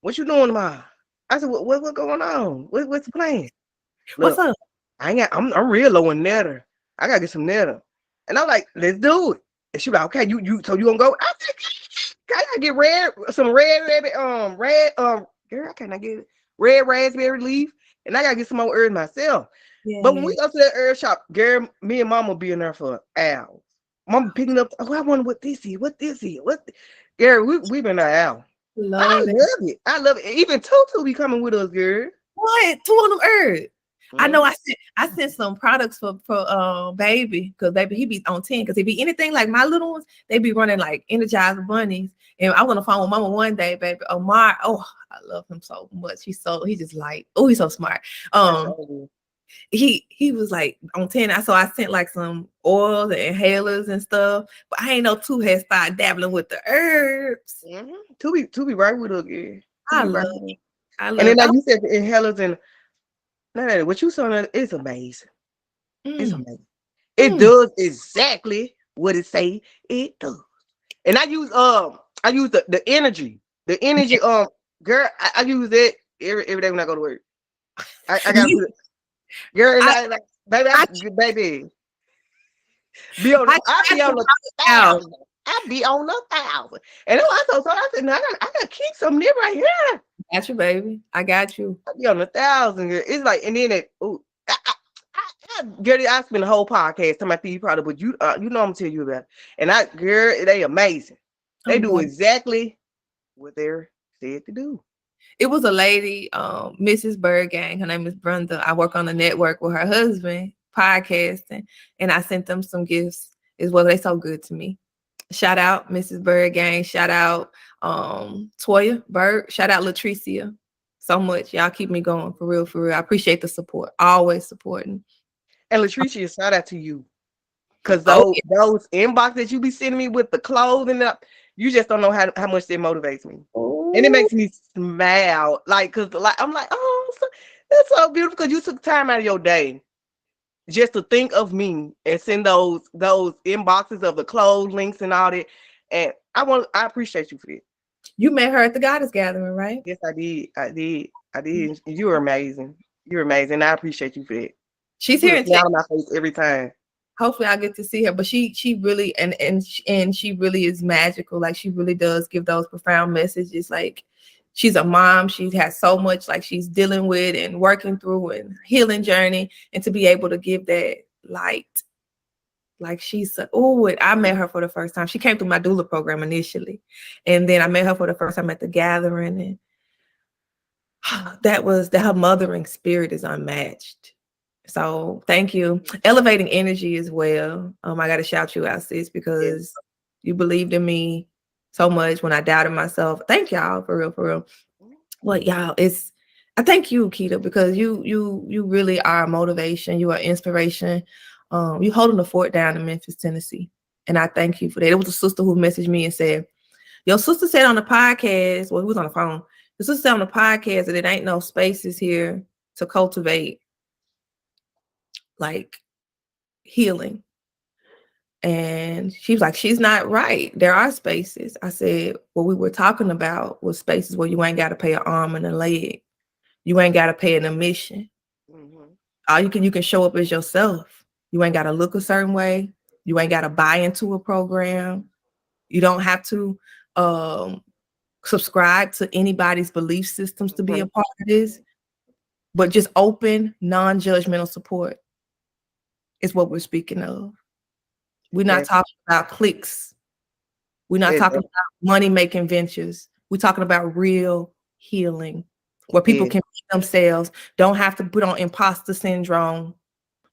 "What you doing tomorrow?" I said, "What's going on? What's the plan?" Look, what's up? I'm real low in netter. I gotta get some netter, and I'm like, "Let's do it." And she was like, "Okay, so you gonna go?" I said, "I gotta get girl, I cannot get it. Red raspberry leaf, and I gotta get some more herbs myself." Yeah, but when we go to that herb shop, girl, me and Mama be in there for hours. Mama picking up, oh, I wonder what this is. Girl, we've been there hours. I love it. I love it. Even Tutu be coming with us, girl. What? 2 of them herbs. I know I sent some products for baby, because baby he be on 10, because if be anything like my little ones, they be running like Energizer bunnies. And I was on the phone with Mama one day, baby. Omar, oh, I love him so much. He's just like, oh, he's so smart. He was like on 10. So I sent like some oils and inhalers and stuff, but I ain't know Tu had started dabbling with the herbs. Tu be right with us again. I love it. And then like you said, the inhalers and what you saw is amazing. It's amazing. It does exactly what it say it does. And I use the energy. The energy, girl, I use it every day when I go to work. I gotta put it. Girl, baby. I be on 1,000. I be on 1,000. And I said, no, I gotta keep some there right here. Got you, baby. I got you. I be on 1,000. It's like, and then girl, I spend the whole podcast talking about these products, but you know I'm gonna tell you about it. And girl, they amazing. They do exactly what they're said to do. It was a lady, Mrs. Bergang. Her name is Brenda. I work on the network with her husband, podcasting, and I sent them some gifts as well. They so good to me. Shout out Mrs. Bergang. Shout out Toya Berg. Shout out Latricia. So much. Y'all keep me going, for real, for real. I appreciate the support. Always supporting. And Latricia, shout out to you. Because those inbox that you be sending me with the clothes and you just don't know how much that motivates me. Ooh. And it makes me smile. Like, cause like I'm like, oh, that's so beautiful, because you took time out of your day just to think of me and send those inboxes of the clothes links and all that. And I appreciate you for that. You met her at the Goddess Gathering, right? Yes, I did. You were amazing. You're amazing. I appreciate you for that. She's here in my face every time. Hopefully I get to see her, but she really and she really is magical. Like, she really does give those profound messages. Like, she's a mom. She has so much like she's dealing with and working through and healing journey, and to be able to give that light. Like, I met her for the first time. She came through my doula program initially, and then I met her for the first time at the gathering, and that her mothering spirit is unmatched. So thank you. Elevating energy as well. I got to shout you out, sis, because you believed in me so much when I doubted myself. Thank y'all, for real, for real. Well, y'all, I thank you, Keita, because you really are a motivation. You are inspiration. You holding the fort down in Memphis, Tennessee. And I thank you for that. It was a sister who messaged me and said, your sister said on the podcast, well, who was on the phone? The sister said on the podcast that it ain't no spaces here to cultivate like healing. And she was like, she's not right. There are spaces. I said, what we were talking about was spaces where you ain't got to pay an arm and a leg. You ain't got to pay an admission. Mm-hmm. You can show up as yourself. You ain't got to look a certain way. You ain't got to buy into a program. You don't have to subscribe to anybody's belief systems to be a part of this, but just open, non-judgmental support is what we're speaking of. We're not talking about clicks. We're not talking about money-making ventures. We're talking about real healing, where people can be themselves, don't have to put on imposter syndrome.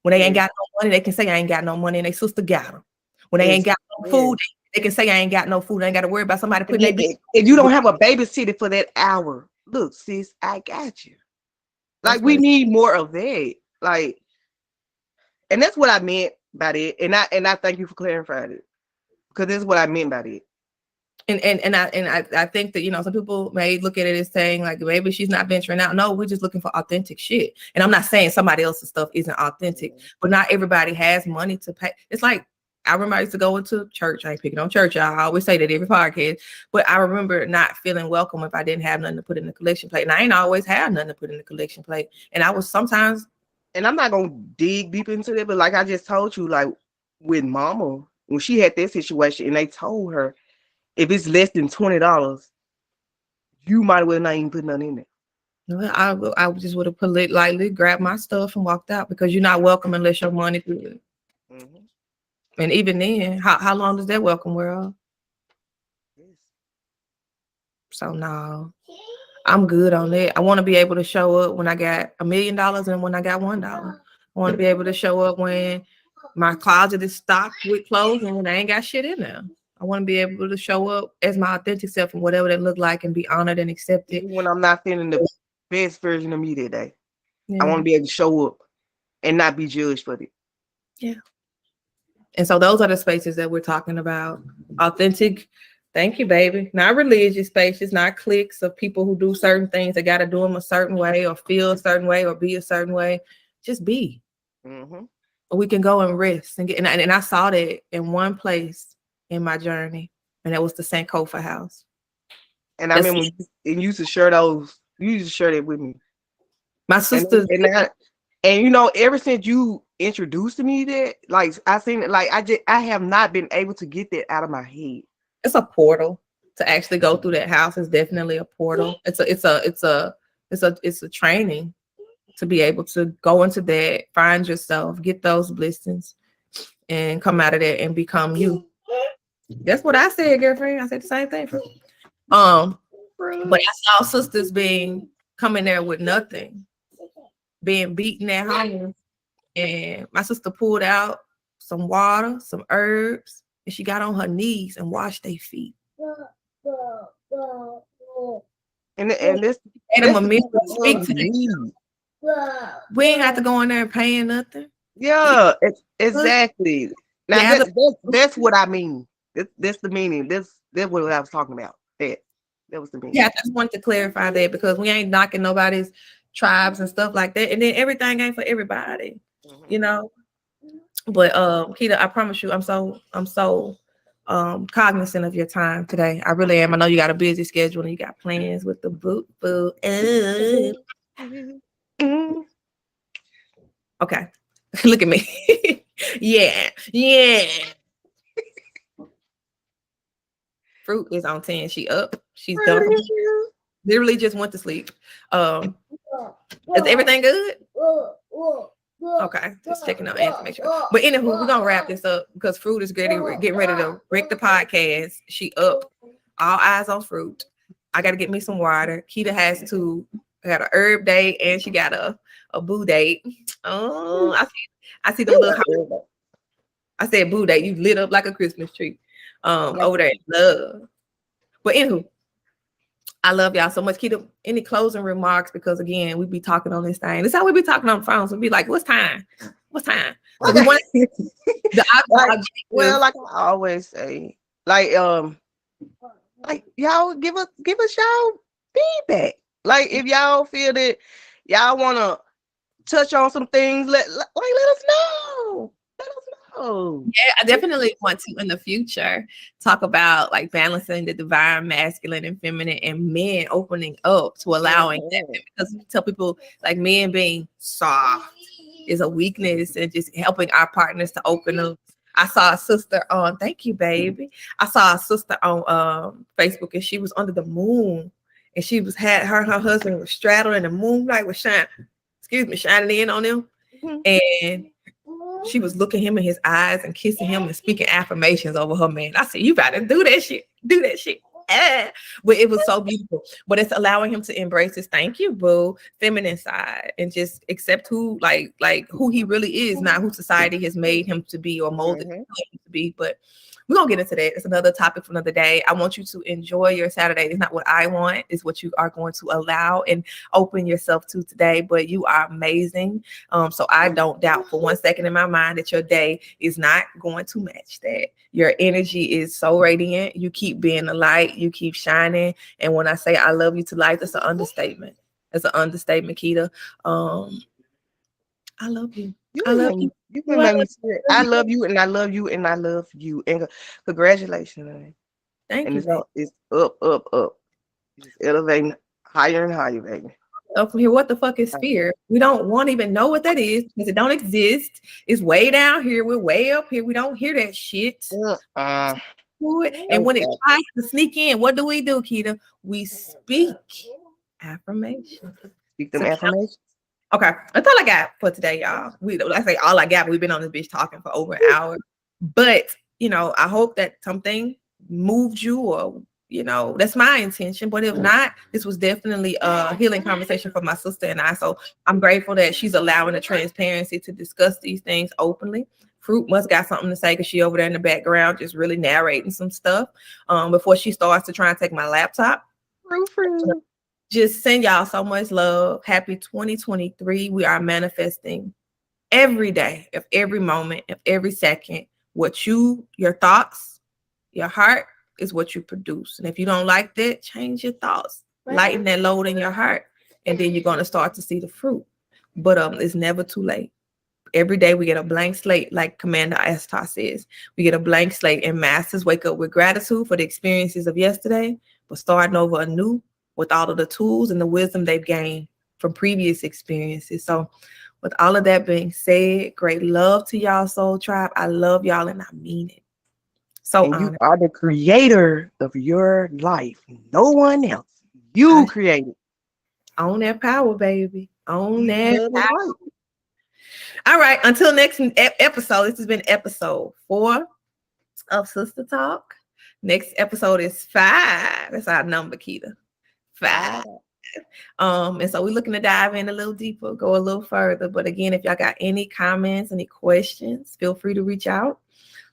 When they ain't got no money, they can say, I ain't got no money, and their sister got them. When they ain't got no food, they can say, I ain't got no food. I ain't got to worry about somebody putting their... If you don't have a babysitter for that hour, look, sis, I got you. Like, we need more of that. Like, and that's what I meant by it. And I thank you for clarifying it, because this is what I meant by it. And I think that, you know, some people may look at it as saying like, maybe she's not venturing out. No, we're just looking for authentic shit. And I'm not saying somebody else's stuff isn't authentic, but not everybody has money to pay. It's like, I remember I used to go into church. I ain't picking on church. I always say that every podcast, but I remember not feeling welcome if I didn't have nothing to put in the collection plate. And I ain't always had nothing to put in the collection plate. And I was sometimes, and I'm not going to dig deep into it, but like I just told you, like with Mama, when she had this situation and they told her, if it's less than $20, you might as well not even put nothing in it. Well, I just would have politely grabbed my stuff and walked out, because you're not welcome unless your money good. Mm-hmm. And even then, how long does that welcome wear off? Yes. So no, I'm good on that. I want to be able to show up when I got $1 million and when I got $1. I want to be able to show up when my closet is stocked with clothes and when I ain't got shit in there. I want to be able to show up as my authentic self and whatever that look like and be honored and accepted. When I'm not feeling the best version of me that day, I want to be able to show up and not be judged for it. Yeah. And so those are the spaces that we're talking about. Authentic, thank you, baby. Not religious spaces, not cliques of people who do certain things. They got to do them a certain way or feel a certain way or be a certain way. Just be. Mm-hmm. We can go and rest and get. And I saw that in one place in my journey, and that was the Sankofa house. And I remember you used to share those. You used to share that with me. My sister, and you know, ever since you introduced to me that, like I seen it, like I have not been able to get that out of my head. It's a portal to actually go through that house. Is definitely a portal. It's a training to be able to go into that, find yourself, get those blessings, and come out of there and become you. That's what I said, girlfriend. I said the same thing. But I saw sisters coming there with nothing, being beaten at home. And my sister pulled out some water, some herbs, and she got on her knees and washed their feet. And this speak to them. We ain't have to go in there and pay nothing. Yeah, exactly. Now that's what I mean. That's the meaning. That's what I was talking about. That was the meaning. Yeah, I just wanted to clarify that, because we ain't knocking nobody's tribes and stuff like that. And then everything ain't for everybody, you know. But Keita, I promise you, I'm so cognizant of your time today. I really am. I know you got a busy schedule and you got plans with the boot. Okay. Look at me. Yeah. Fruit is on 10. She up. She's done. Literally just went to sleep. Is everything good? Okay, just checking on Anthony, make sure. But anywho, we're gonna wrap this up because Fruit is getting ready to wreck the podcast. She up. All eyes on Fruit. I gotta get me some water. Keita has to got an herb date and she got a boo date. Oh, I see the little. I said boo date. You lit up like a Christmas tree. Over there in love. But anywho, I love y'all so much. Keita, any closing remarks? Because again, we be talking on this thing. This is how we be talking on the phones. We be like, what's time? Like I always say, like y'all give us y'all feedback. Like if y'all feel that y'all want to touch on some things, let us know. Yeah, I definitely want to in the future talk about like balancing the divine masculine and feminine, and men opening up to allowing that, because we tell people like men being soft is a weakness, and just helping our partners to open up I saw a sister on, thank you, baby. I saw a sister on Facebook, and she was under the moon, and she was had her and her husband was straddled, and the moonlight was shining in on them. And she was looking him in his eyes and kissing him and speaking affirmations over her man. I said, you gotta do that shit. Do that shit. But it was so beautiful. But it's allowing him to embrace his thank you, boo, feminine side, and just accept who like who he really is, not who society has made him to be or molded him to be. But we're gonna get into that. It's another topic for another day. I want you to enjoy your Saturday. It's not what I want, it's what you are going to allow and open yourself to today. But you are amazing. So I don't doubt for 1 second in my mind that your day is not going to match that. Your energy is so radiant. You keep being the light, you keep shining. And when I say I love you to life, that's an understatement. It's an understatement, Keita. I love you. I love you. You can make me swear. I love you, and I love you, and I love you. And congratulations, man. Thank and you. It's up. It's elevating higher and higher, baby. Up from here, what the fuck is fear? We don't want to even know what that is because it don't exist. It's way down here. We're way up here. We don't hear that shit. And when it tries to sneak in, what do, Keita? We speak affirmations. Speak them affirmations. Okay, that's all I got for today, y'all. I say all I got. We've been on this bitch talking for over an hour, but I hope that something moved you, or that's my intention. But if not, this was definitely a healing conversation for my sister and I. So I'm grateful that she's allowing the transparency to discuss these things openly. Fruit must got something to say because she over there in the background just really narrating some stuff before she starts to try and take my laptop. Fruit. Just send y'all so much love. Happy 2023. We are manifesting every day, of every moment, of every second. Your thoughts, your heart is what you produce. And if you don't like that, change your thoughts. Lighten that load in your heart. And then you're going to start to see the fruit. But it's never too late. Every day we get a blank slate, like Commander Estar says. We get a blank slate, and masters wake up with gratitude for the experiences of yesterday, but starting over anew with all of the tools and the wisdom they've gained from previous experiences. So with all of that being said, great love to y'all, Soul Tribe. I love y'all, and I mean it. So you are the creator of your life. No one else. You created. Own that power, baby. Own that power. All right. Until next episode. This has been episode 4 of Sister Talk. Next episode is 5. That's our number, Keita. 5. And so we're looking to dive in a little deeper, go a little further. But again, if y'all got any comments, any questions, feel free to reach out.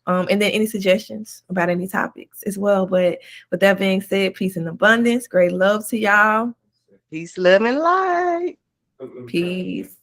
And then any suggestions about any topics as well. But with that being said, peace and abundance. Great love to y'all. Peace, love, and light. Peace.